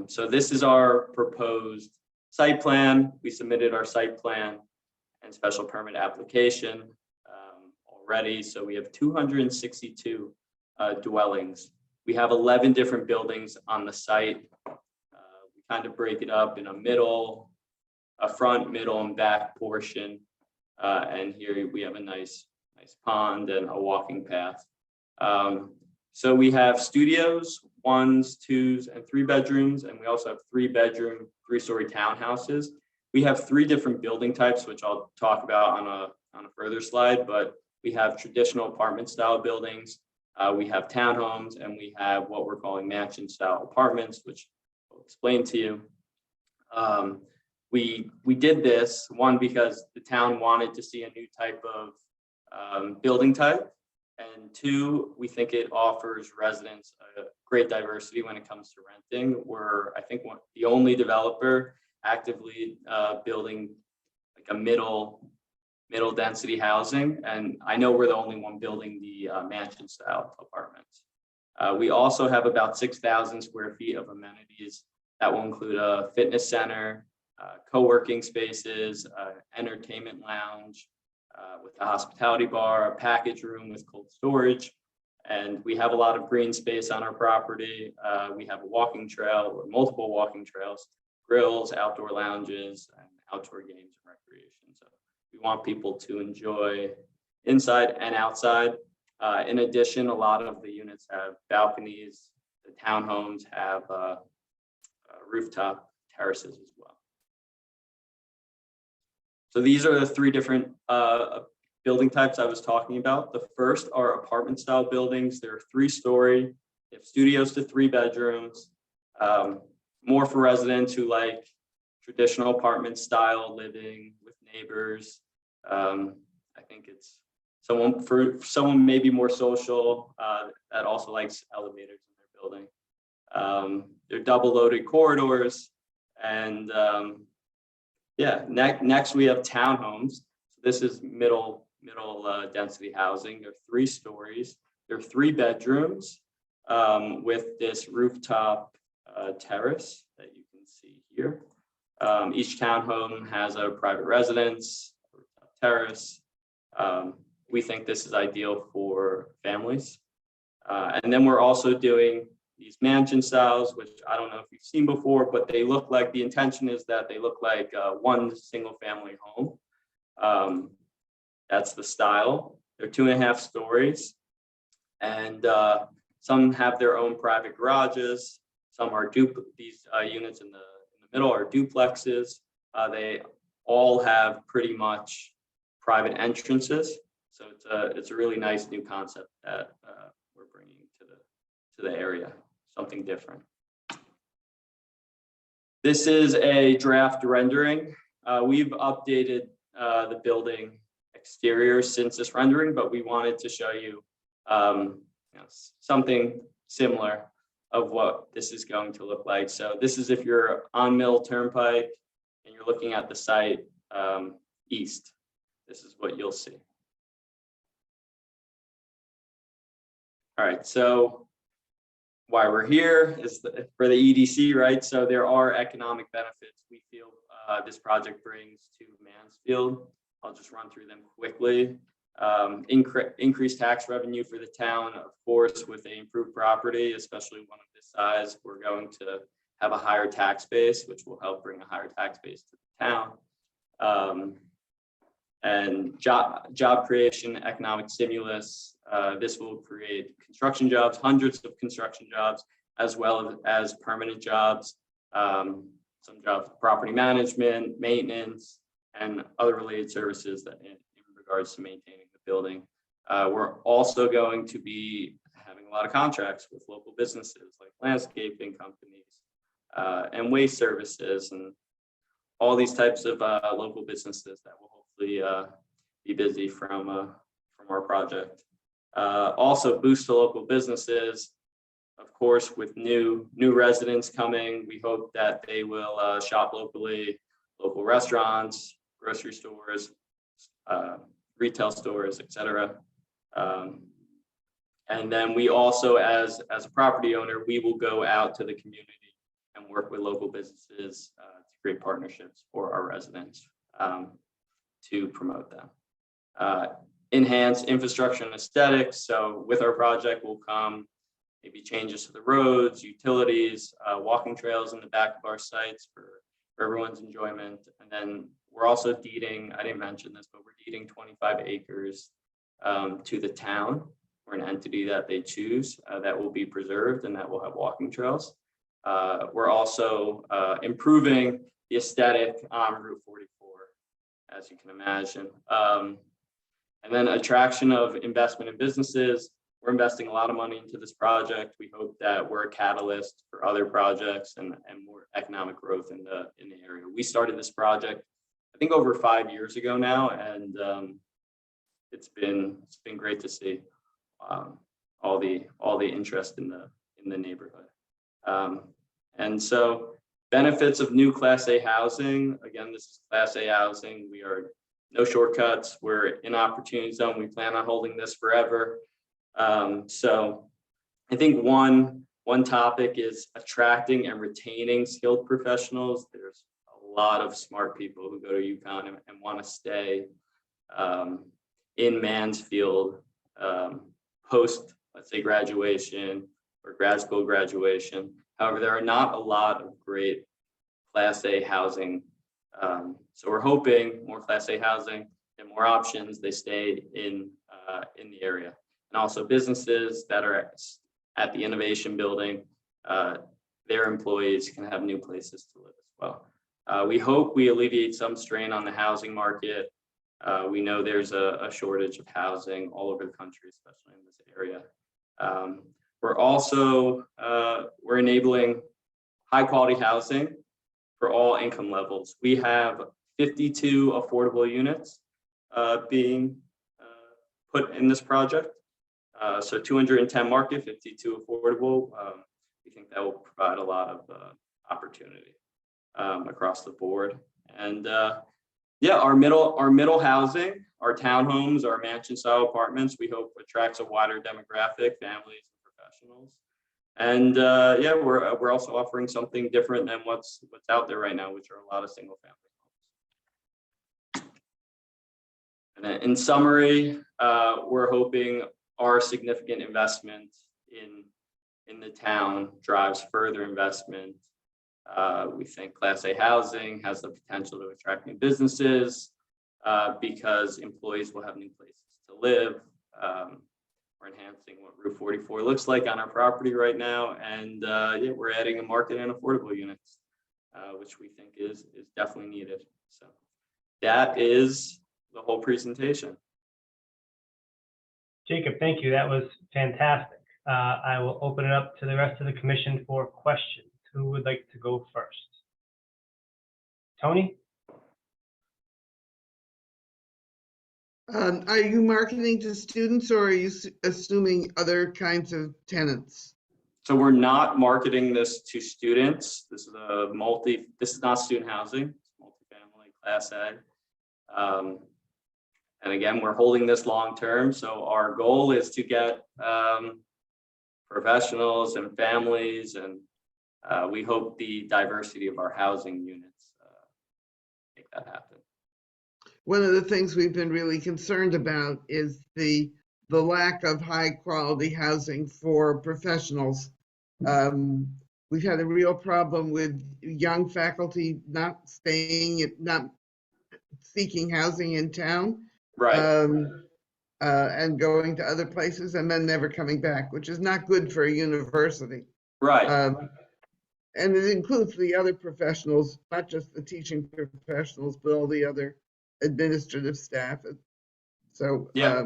So this is our proposed site plan. We submitted our site plan and special permit application already. So we have 262 dwellings. We have 11 different buildings on the site. We kind of break it up in a front, middle, and back portion. And here we have a nice pond and a walking path. So we have studios, 1s, 2s, and 3 bedrooms, and we also have 3-bedroom, 3-story townhouses. We have 3 different building types, which I'll talk about on a further slide, but we have traditional apartment style buildings, we have townhomes, and we have what we're calling mansion style apartments, which I'll explain to you. we did this, one, because the town wanted to see a new type of building type. And two, we think it offers residents a great diversity when it comes to renting. We're, I think, the only developer actively building like a middle density housing. And I know we're the only one building the mansion style apartments. We also have about 6,000 square feet of amenities that will include a fitness center, co-working spaces, entertainment lounge with a hospitality bar, a package room with cold storage. And we have a lot of green space on our property. We have a walking trail or multiple walking trails, grills, outdoor lounges, and outdoor games and recreation. So we want people to enjoy inside and outside. In addition, a lot of the units have balconies. The townhomes have rooftop terraces as well. So these are the three different building types I was talking about. The first are apartment style buildings. They're 3-story. They have studios to 3 bedrooms. More for residents who like traditional apartment style living with neighbors. I think it's someone maybe more social that also likes elevators in their building. They're double loaded corridors, and yeah, next we have townhomes. So this is middle density housing. They're 3 stories. They're 3 bedrooms with this rooftop terrace that you can see here. Each townhome has a private residence, a rooftop terrace. We think this is ideal for families. And then we're also doing these mansion styles, which I don't know if you've seen before, but they look like, the intention is that they look like one single family home. That's the style. They're 2.5 stories. And some have their own private garages. Some are these units in the middle are duplexes. They all have pretty much private entrances. So it's a really nice new concept that we're bringing to the area, something different. This is a draft rendering. We've updated the building exterior since this rendering, but we wanted to show you, something similar of what this is going to look like. So this is if you're on Mill Turnpike and you're looking at the site east. This is what you'll see. All right, so why we're here is for the EDC, right? So there are economic benefits we feel this project brings to Mansfield. I'll just run through them quickly. Increased tax revenue for the town, of course, with the improved property, especially one of this size. We're going to have a higher tax base, which will help bring a higher tax base to the town. And job creation, economic stimulus. This will create construction jobs, hundreds of construction jobs, as well as permanent jobs. Some jobs, property management, maintenance, and other related services that in regards to maintaining the building. We're also going to be having a lot of contracts with local businesses like landscaping companies and waste services and all these types of local businesses that will hopefully be busy from our project. Also boost to local businesses. Of course, with new residents coming, we hope that they will shop locally, local restaurants, grocery stores, retail stores, etc. And then we also, as a property owner, we will go out to the community and work with local businesses to create partnerships for our residents to promote them. Enhance infrastructure and aesthetics. So with our project will come maybe changes to the roads, utilities, walking trails in the back of our sites for everyone's enjoyment. And then we're also deeding, I didn't mention this, but we're deeding 25 acres to the town or an entity that they choose that will be preserved and that will have walking trails. We're also improving the aesthetic on Route 44, as you can imagine. And then attraction of investment in businesses. we're investing a lot of money into this project. We hope that we're a catalyst for other projects and more economic growth in the area. We started this project, I think, over 5 years ago now, and it's been great to see all the interest in the neighborhood. And so benefits of new Class A housing. Again, this is Class A housing. We are no shortcuts. We're in opportunity zone. We plan on holding this forever. So I think one topic is attracting and retaining skilled professionals. There's a lot of smart people who go to UConn and want to stay in Mansfield post, let's say, graduation or grad school graduation. However, there are not a lot of great Class A housing. So we're hoping more Class A housing and more options. They stay in the area. And also businesses that are at the Innovation Building, their employees can have new places to live as well. We hope we alleviate some strain on the housing market. We know there's a shortage of housing all over the country, especially in this area. We're also we're enabling high quality housing for all income levels. We have 52 affordable units being put in this project. So 210 market, 52 affordable. We think that will provide a lot of opportunity across the board. And yeah, our middle housing, our townhomes, our mansion style apartments, we hope attracts a wider demographic, families and professionals. And yeah, we're also offering something different than what's out there right now, which are a lot of single family homes. And then in summary, we're hoping our significant investment in the town drives further investment. We think Class A housing has the potential to attract new businesses because employees will have new places to live. We're enhancing what Route 44 looks like on our property right now, and yeah, we're adding a market and affordable units, which we think is definitely needed. So that is the whole presentation. Jacob, thank you. That was fantastic. I will open it up to the rest of the commission for questions. Who would like to go first? Tony? Are you marketing to students or are you assuming other kinds of tenants? So we're not marketing this to students. This is not student housing, it's multifamily Class A. And again, we're holding this long term. So our goal is to get professionals and families, and we hope the diversity of our housing units make that happen. One of the things we've been really concerned about is the lack of high quality housing for professionals. We've had a real problem with young faculty not seeking housing in town. Right. And going to other places and then never coming back, which is not good for a university. Right. And it includes the other professionals, not just the teaching professionals, but all the other administrative staff. So yeah.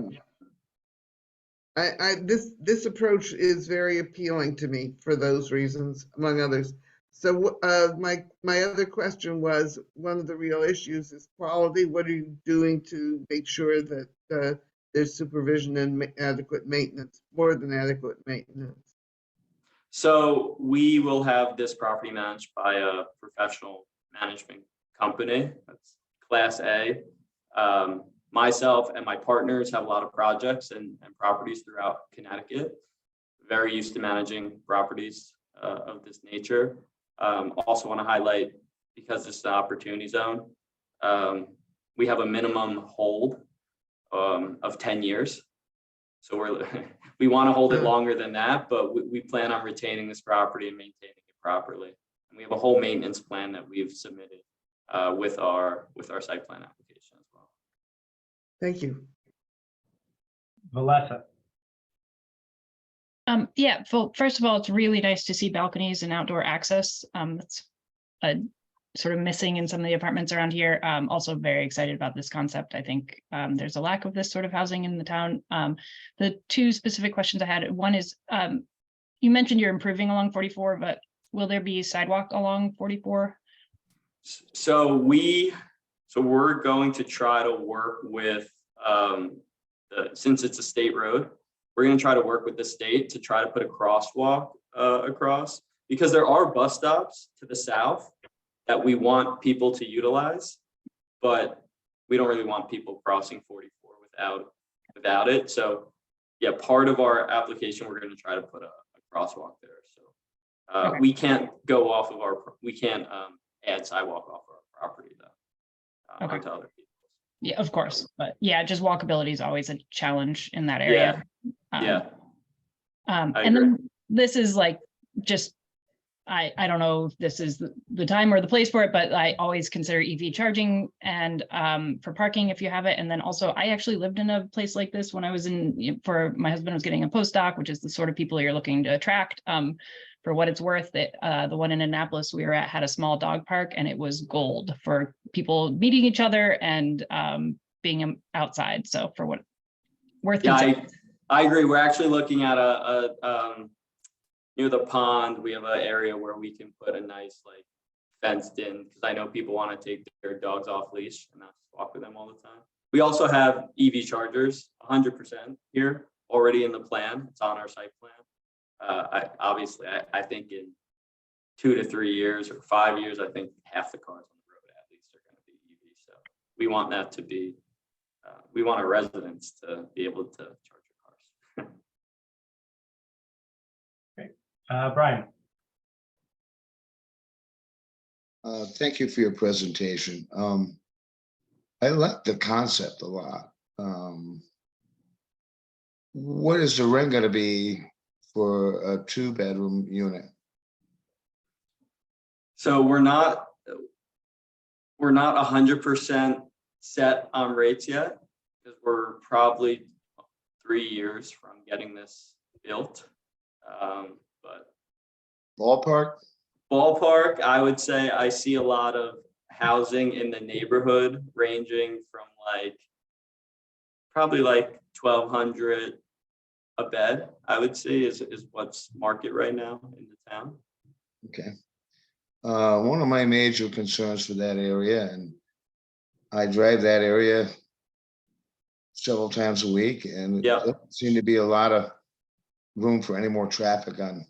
This approach is very appealing to me for those reasons, among others. So my other question was, one of the real issues is quality. What are you doing to make sure that there's supervision and adequate maintenance, more than adequate maintenance? So we will have this property managed by a professional management company. That's Class A. Myself and my partners have a lot of projects and properties throughout Connecticut. Very used to managing properties of this nature. Also want to highlight, because it's the opportunity zone, we have a minimum hold of 10 years. So we want to hold it longer than that, but we plan on retaining this property and maintaining it properly. And we have a whole maintenance plan that we've submitted with our site plan application as well. Thank you. Valessa? Yeah, well, first of all, it's really nice to see balconies and outdoor access. That's a sort of missing in some of the apartments around here. Also very excited about this concept. I think there's a lack of this sort of housing in the town. The two specific questions I had, one is, you mentioned you're improving along 44, but will there be sidewalk along 44? So we're going to try to work with, since it's a state road, we're going to try to work with the state to try to put a crosswalk across, because there are bus stops to the south that we want people to utilize, but we don't really want people crossing 44 without it. So yeah, part of our application, we're going to try to put a crosswalk there. So Okay. we can't go off of we can't add sidewalk off our property though. Okay. Onto other people. Yeah, of course. But yeah, just walkability is always a challenge in that area. Yeah. I And agree. then this is like, just, I don't know if this is the time or the place for it, but I always consider EV charging and for parking if you have it. And then also, I actually lived in a place like this when I was for my husband was getting a postdoc, which is the sort of people you're looking to attract. For what it's worth, the one in Annapolis we were at had a small dog park, and it was gold for people meeting each other and being outside. So for what worth considering. I agree. We're actually looking at near the pond. We have an area where we can put a nice like fenced in, because I know people want to take their dogs off leash and not just walk with them all the time. We also have EV chargers 100% here already in the plan. It's on our site plan. I think in 2 to 3 years or 5 years, I think half the cars on the road at least are going to be EV. So we want that to be, we want our residents to be able to charge their cars. Brian. Thank you for your presentation. I like the concept a lot. What is the rent going to be for a 2-bedroom unit? So we're not 100% set on rates yet, because we're probably 3 years from getting this built. But ballpark, I would say I see a lot of housing in the neighborhood ranging from probably like $1,200 a bed, I would say is what's market right now in the town. Okay. One of my major concerns for that area, and I drive that area several times a week, and Yeah. there doesn't seem to be a lot of room for any more traffic on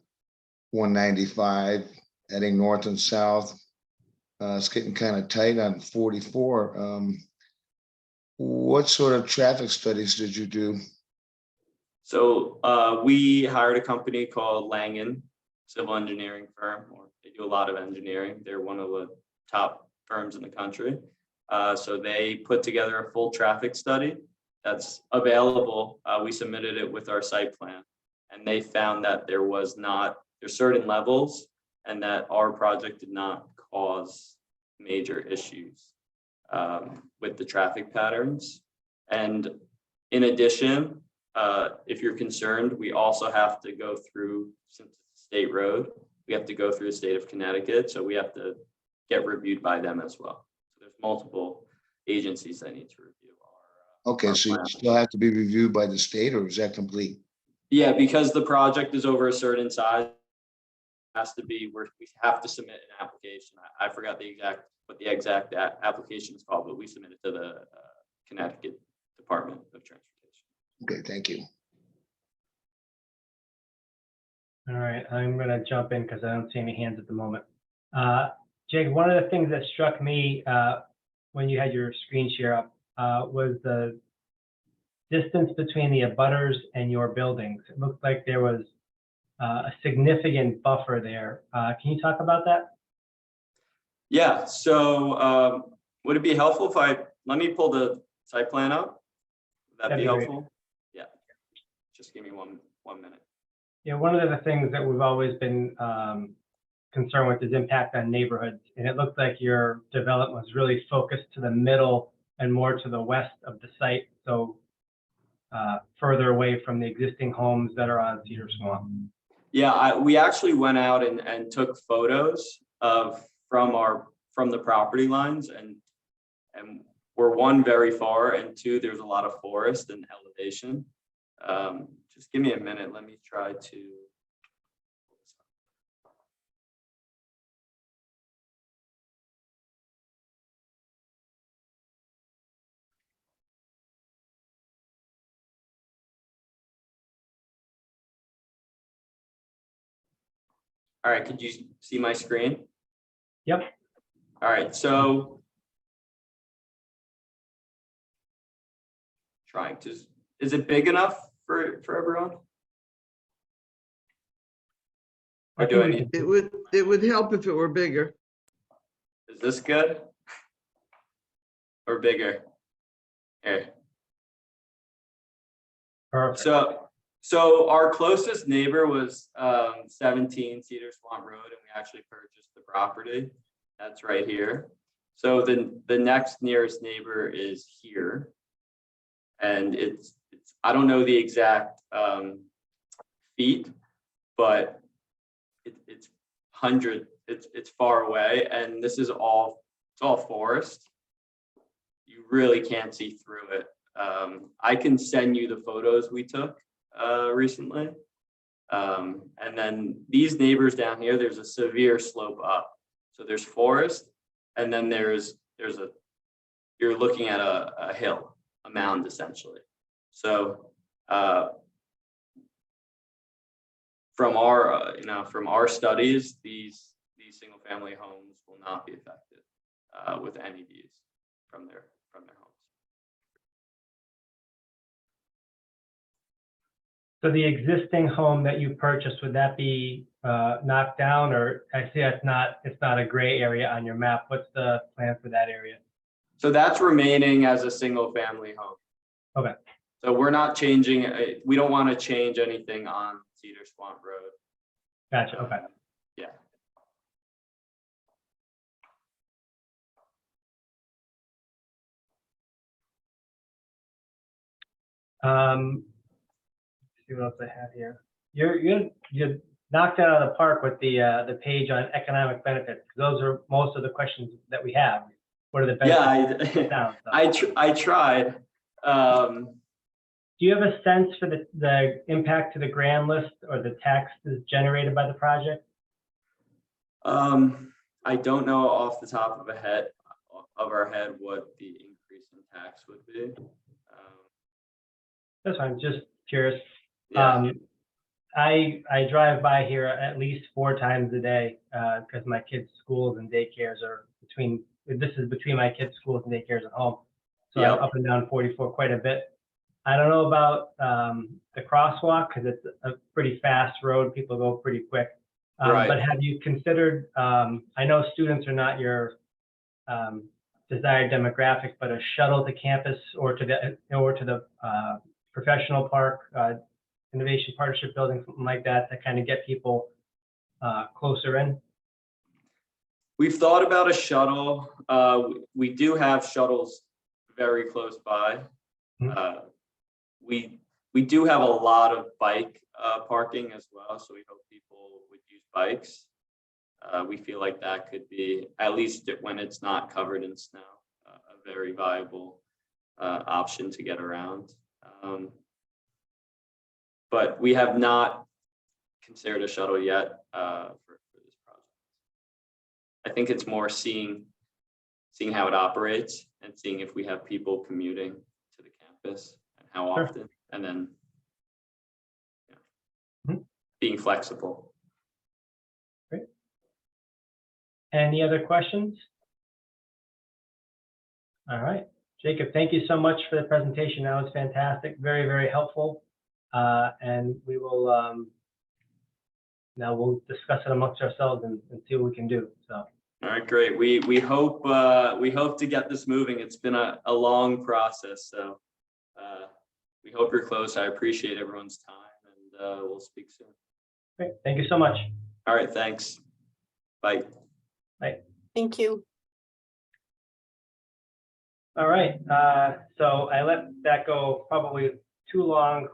195 heading north and south. It's getting kind of tight on 44. What sort of traffic studies did you do? So we hired a company called Langen Civil Engineering firm, or they do a lot of engineering. They're one of the top firms in the country. So they put together a full traffic study that's available. We submitted it with our site plan, and they found that there's certain levels, and that our project did not cause major issues with the traffic patterns. And in addition, if you're concerned, we also have to go through, since it's a state road, we have to go through the state of Connecticut. So we have to get reviewed by them as well. So there's multiple agencies that need to review our. Okay, our so you plan. still have to be reviewed by the state, or is that complete? Yeah, because the project is over a certain size, we have to submit an application. I forgot what the exact application is called, but we submitted to the Connecticut Department of Transportation. Okay, thank you. All right, I'm going to jump in because I don't see any hands at the moment. Jake, one of the things that struck me when you had your screen share up was the distance between the abutters and your buildings. It looked like there was a significant buffer there. Can you talk about that? Yeah, so would it be helpful if let me pull the site plan up? Would that That'd be be great. helpful? Yeah, just give me one minute. Yeah, one of the things that we've always been concerned with is impact on neighborhoods. And it looked like your development was really focused to the middle and more to the west of the site. So further away from the existing homes that are on Cedar Swamp. Yeah, we actually went out and took photos from our from the property lines, and we're one, very far, and two, there's a lot of forest and elevation. Just give me a minute. Let me try to. All right, could you see my screen? Yep. All right, so trying to, is it big enough for everyone? Or do I need, It would help if it were bigger. is this good? Or bigger? Here. Perfect. So our closest neighbor was 17 Cedar Swamp Road, and we actually purchased the property. That's right here. So the next nearest neighbor is here. And it's I don't know the exact feet, but it's far away, and this is all forest. You really can't see through it. I can send you the photos we took recently. And then these neighbors down here, there's a severe slope up. So there's forest, and then you're looking at a hill, a mound essentially. So from our studies, these single family homes will not be affected with any views from their homes. So the existing home that you purchased, would that be knocked down, or I see it's not a gray area on your map. What's the plan for that area? So that's remaining as a single family home. Okay. So we're not changing, we don't want to change anything on Cedar Swamp Road. Gotcha, okay. Yeah. See what else I have here. You knocked it out of the park with the page on economic benefits. Those are most of the questions that we have. What are the benefits? Yeah, I tried. Do you have a sense for the impact to the grand list or the taxes generated by the project? I don't know off the top of our head what the increase in tax would be. That's fine, just curious. Yeah. I drive by here at least 4 times a day because my kids' schools and daycares are between my kids' schools and daycares at home. So Yeah. I'm up and down 44 quite a bit. I don't know about the crosswalk because it's a pretty fast road. People go pretty quick. Right. But have you considered, I know students are not your desired demographic, but a shuttle to campus or to the professional park, Innovation Partnership Building, something like that, to kind of get people closer in? We've thought about a shuttle. We do have shuttles very close by. We do have a lot of bike parking as well, so we hope people would use bikes. We feel like that could be, at least when it's not covered in snow, a very viable option to get around. But we have not considered a shuttle yet for this project. I think it's more seeing how it operates and seeing if we have people commuting to the campus and how often, and then being flexible. Great. Any other questions? All right, Jacob, thank you so much for the presentation. That was fantastic, very, very helpful. And we will now we'll discuss it amongst ourselves and see what we can do. So. All right, great. We hope to get this moving. It's been a long process, so we hope you're close. I appreciate everyone's time, and we'll speak soon. Great, thank you so much. All right, thanks. Bye. Bye. Thank you. All right, so I let that go probably too long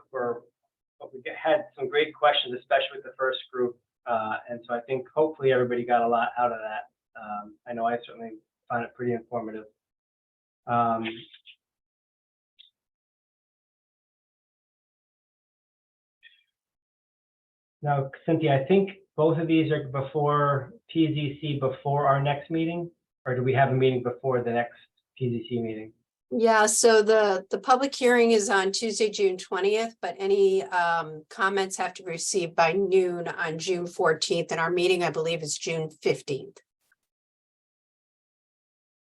but we had some great questions, especially with the first group. And so I think hopefully everybody got a lot out of that. I know I certainly found it pretty informative. Um, Now, Cynthia, I think both of these are before PZC before our next meeting, or do we have a meeting before the next PZC meeting? Yeah, so the public hearing is on Tuesday, June 20th, but any comments have to be received by noon on June 14th, and our meeting, I believe, is June 15th.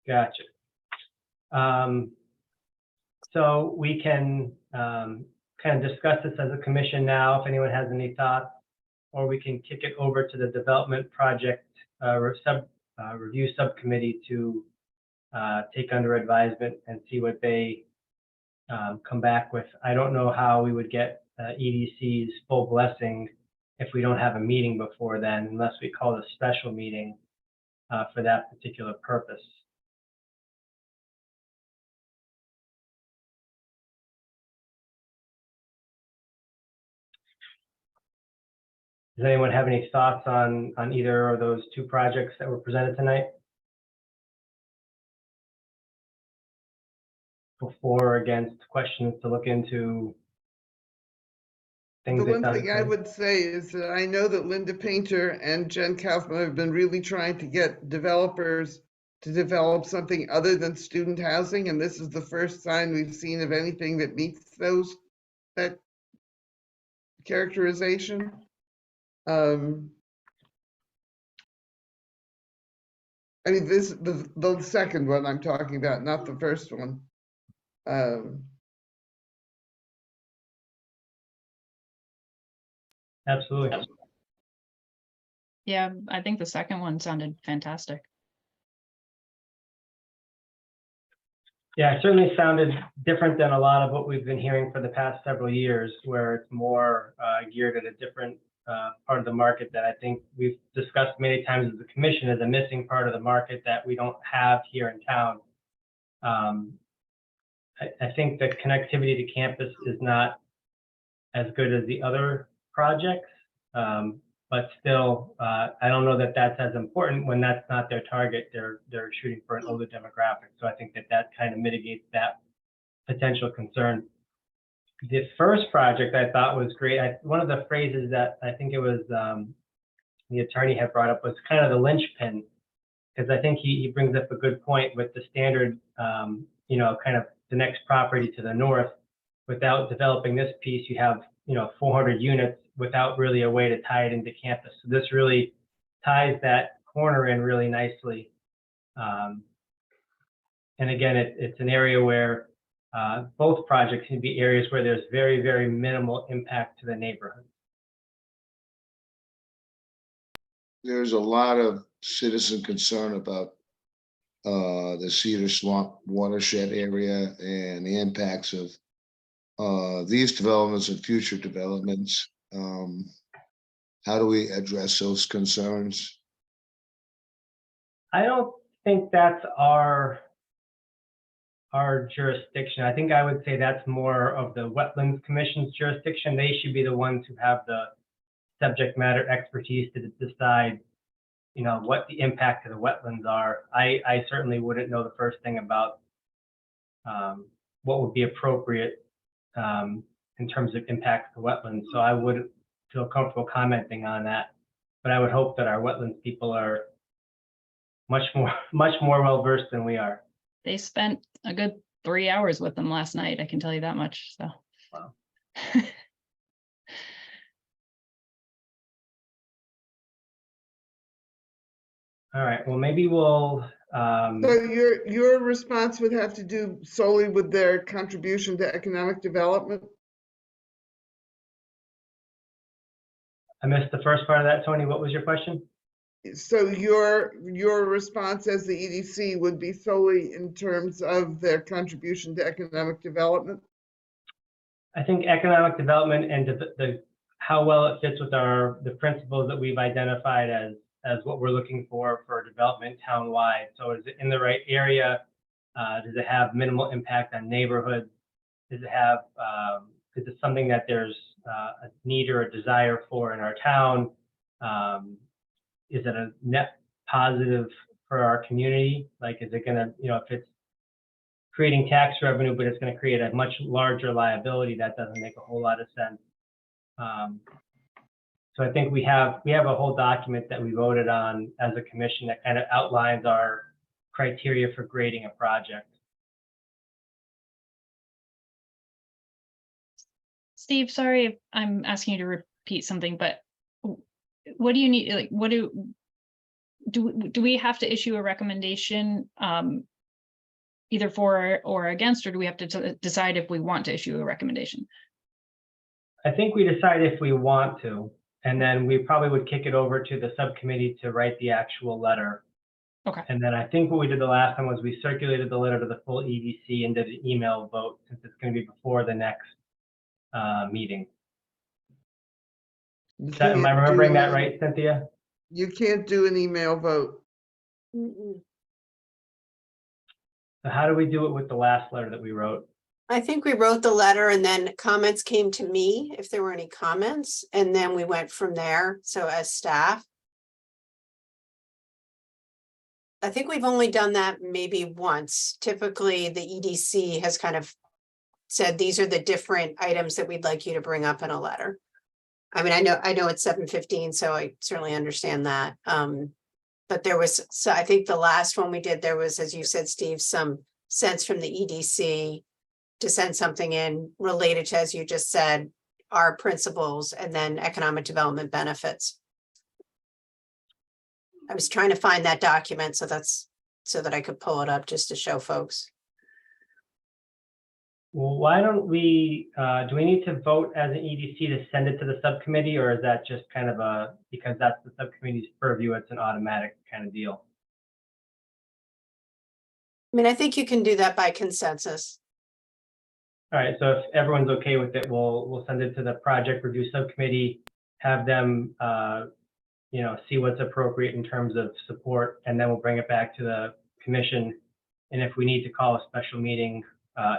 Gotcha. So we can kind of discuss this as a commission now, if anyone has any thoughts, or we can kick it over to the development project review subcommittee to take under advisement and see what they come back with. I don't know how we would get EDC's full blessing if we don't have a meeting before then, unless we call a special meeting for that particular purpose. Does anyone have any thoughts on either of those two projects that were presented tonight? For or against, questions to look into? Things The they've one thing I done. would say is that I know that Linda Painter and Jen Kaufman have been really trying to get developers to develop something other than student housing, and this is the first sign we've seen of anything that meets that characterization. I mean, the second one I'm talking about, not the first one. Absolutely. Yeah, I think the second one sounded fantastic. Yeah, it certainly sounded different than a lot of what we've been hearing for the past several years, where it's more geared at a different part of the market that I think we've discussed many times as a commission as a missing part of the market that we don't have here in town. I think the connectivity to campus is not as good as the other projects, but still, I don't know that that's as important when that's not their target. They're shooting for an older demographic. So I think that kind of mitigates that potential concern. The first project I thought was great. One of the phrases that I think it was the attorney had brought up was kind of the linchpin, because I think he brings up a good point with the standard, kind of the next property to the north. Without developing this piece, you have 400 units without really a way to tie it into campus. So this really ties that corner in really nicely. And again, it's an area where both projects can be areas where there's very, very minimal impact to the neighborhood. There's a lot of citizen concern about the Cedar Swamp watershed area and the impacts of these developments and future developments. How do we address those concerns? I don't think that's our jurisdiction. I think I would say that's more of the Wetlands Commission's jurisdiction. They should be the ones who have the subject matter expertise to decide, what the impact of the wetlands are. I certainly wouldn't know the first thing about what would be appropriate in terms of impact to wetlands. So I wouldn't feel comfortable commenting on that. But I would hope that our wetlands people are much more well-versed than we are. They spent a good 3 hours with them last night, I can tell you that much, so. Wow. All right, well, maybe we'll. So your response would have to do solely with their contribution to economic development? I missed the first part of that, Tony. What was your question? So your response as the EDC would be solely in terms of their contribution to economic development? I think economic development and how well it fits with the principles that we've identified as what we're looking for development townwide. So is it in the right area? Does it have minimal impact on neighborhoods? Does it have, is it something that there's a need or a desire for in our town? Is it a net positive for our community? Like, is it gonna, you know, if it's creating tax revenue, but it's gonna create a much larger liability, that doesn't make a whole lot of sense. So I think we have a whole document that we voted on as a commission that kind of outlines our criteria for grading a project. Steve, sorry if I'm asking you to repeat something, but what do you need, like, what do we have to issue a recommendation either for or against, or do we have to decide if we want to issue a recommendation? I think we decide if we want to, and then we probably would kick it over to the subcommittee to write the actual letter. Okay. And then I think what we did the last time was we circulated the letter to the full EDC and did an email vote, since it's going to be before the next meeting. Am I remembering that right, Cynthia? You can't do an email vote. Mm-mm. So how do we do it with the last letter that we wrote? I think we wrote the letter and then comments came to me if there were any comments, and then we went from there. So as staff. I think we've only done that maybe once. Typically, the EDC has kind of said, these are the different items that we'd like you to bring up in a letter. I mean, I know it's 7:15, so I certainly understand that. But there was, so I think the last one we did, there was, as you said, Steve, some sense from the EDC to send something in related to, as you just said, our principles and then economic development benefits. I was trying to find that document, so that's so that I could pull it up just to show folks. Well, why don't we, do we need to vote as an EDC to send it to the subcommittee, or is that just kind of a, because that's the subcommittee's purview, it's an automatic kind of deal? I mean, I think you can do that by consensus. All right, so if everyone's okay with it, we'll send it to the project review subcommittee, have them, you know, see what's appropriate in terms of support, and then we'll bring it back to the commission. And if we need to call a special meeting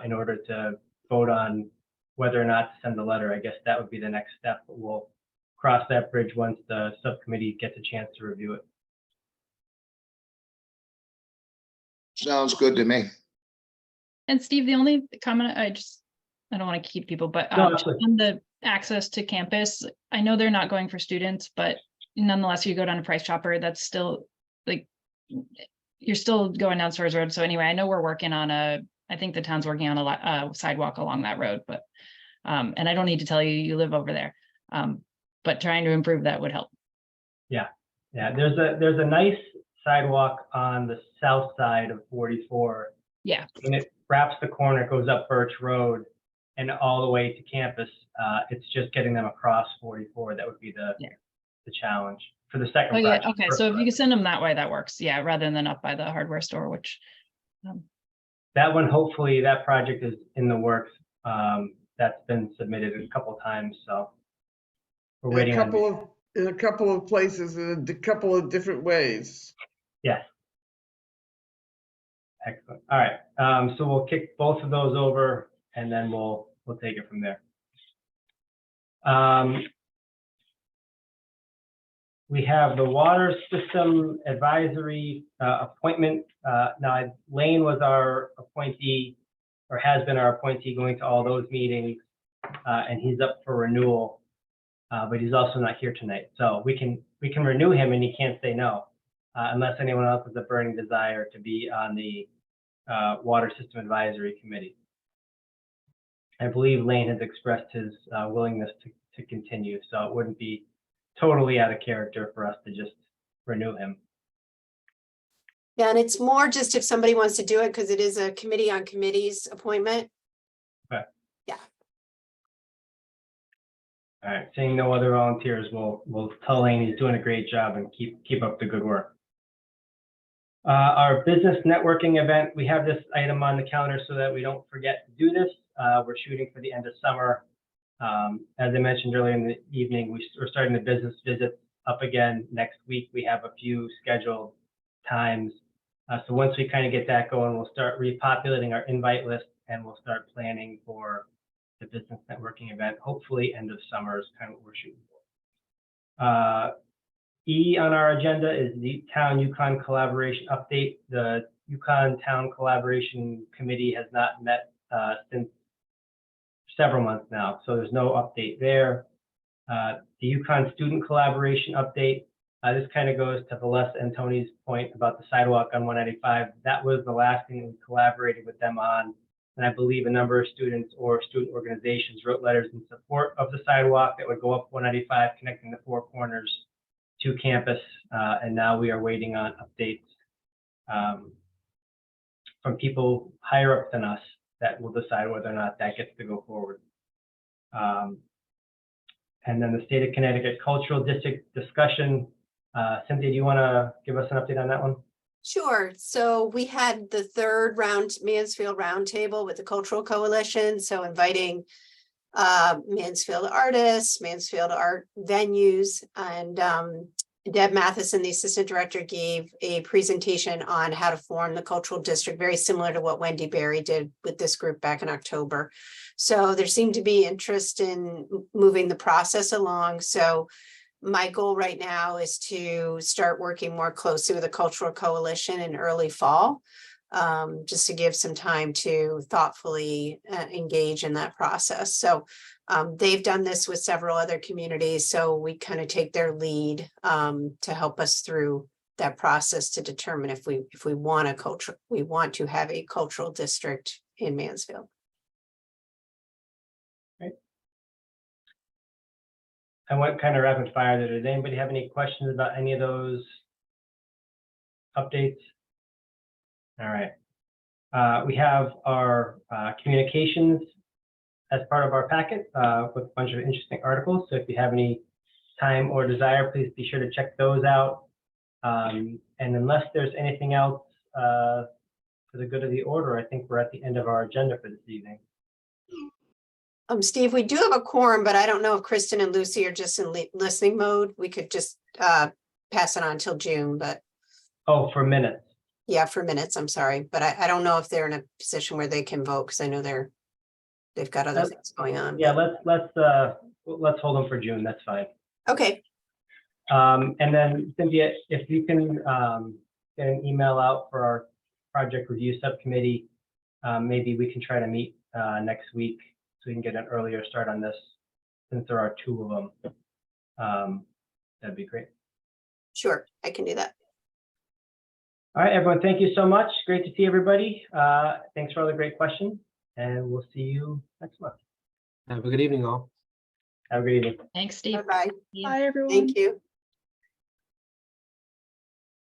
in order to vote on whether or not to send the letter, I guess that would be the next step. But we'll cross that bridge once the subcommittee gets a chance to review it. Sounds good to me. And Steve, the only comment I don't want to keep people, but No, just on the access to campus, I know they're not going for students, but nonetheless, you go down to Price Chopper, that's still like, you're still going down Stores Road. So anyway, I know we're working on I think the town's working on a sidewalk along that road, but, and I don't need to tell you, you live over there. But trying to improve that would help. Yeah, there's a nice sidewalk on the south side of 44. Yeah. And it wraps the corner, goes up Birch Road and all the way to campus. It's just getting them across 44. That would be the challenge for the second Oh yeah, project. okay, so if you could send them that way, that works. Yeah, rather than up by the hardware store, which. That one, hopefully, that project is in the works. That's been submitted a couple of times, so we're waiting on. In a couple of places, in a couple of different ways. Yes. Excellent. All right. So we'll kick both of those over, and then we'll take it from there. We have the water system advisory appointment. Now, Lane was our appointee, or has been our appointee, going to all those meetings, and he's up for renewal, but he's also not here tonight. So we can renew him, and he can't say no, unless anyone else has a burning desire to be on the water system advisory committee. I believe Lane has expressed his willingness to continue, so it wouldn't be totally out of character for us to just renew him. Yeah, and it's more just if somebody wants to do it, because it is a committee on committees appointment. Okay. Yeah. All right, seeing no other volunteers, we'll tell Lane he's doing a great job and keep up the good work. Our business networking event, we have this item on the calendar so that we don't forget to do this. We're shooting for the end of summer. As I mentioned earlier in the evening, we're starting the business visits up again next week. We have a few scheduled times. So once we kind of get that going, we'll start repopulating our invite list, and we'll start planning for the business networking event. Hopefully end of summer is kind of what we're shooting for. E on our agenda is the Town Yukon Collaboration Update. The Yukon Town Collaboration Committee has not met since several months now, so there's no update there. The Yukon Student Collaboration Update. This kind of goes to Valessa and Tony's point about the sidewalk on 195. That was the last thing we collaborated with them on. And I believe a number of students or student organizations wrote letters in support of the sidewalk that would go up 195, connecting the four corners to campus. And now we are waiting on updates from people higher up than us that will decide whether or not that gets to go forward. And then the State of Connecticut Cultural District discussion. Cynthia, do you want to give us an update on that one? Sure. So we had the third Mansfield Roundtable with the Cultural Coalition. So inviting Mansfield artists, Mansfield art venues, and Deb Matheson, the assistant director, gave a presentation on how to form the cultural district, very similar to what Wendy Berry did with this group back in October. So there seemed to be interest in moving the process along. So my goal right now is to start working more closely with the Cultural Coalition in early fall, just to give some time to thoughtfully engage in that process. So they've done this with several other communities, so we kind of take their lead to help us through that process to determine if we want to have a cultural district in Mansfield. I went kind of rapid fire there. Does anybody have any questions about any of those updates? All right. We have our communications as part of our packet with a bunch of interesting articles. So if you have any time or desire, please be sure to check those out. And unless there's anything else for the good of the order, I think we're at the end of our agenda for this evening. Steve, we do have a quorum, but I don't know if Kristen and Lucy are just in listening mode. We could just pass it on till June, but Oh, for minutes. yeah, for minutes, I'm sorry. But I don't know if they're in a position where they can vote because I know they've got other things going on. Yeah, let's hold them for June. That's fine. Okay, And then Cynthia, if you can get an email out for our project review subcommittee, maybe we can try to meet next week so we can get an earlier start on this, since there are two of them. That'd be great. sure, I can do that. All right, everyone, thank you so much. Great to see everybody. Thanks for all the great questions, and we'll see you next month. Have a good evening, all. Have a good evening. Thanks, Steve. Bye-bye. Bye, everyone. Thank you.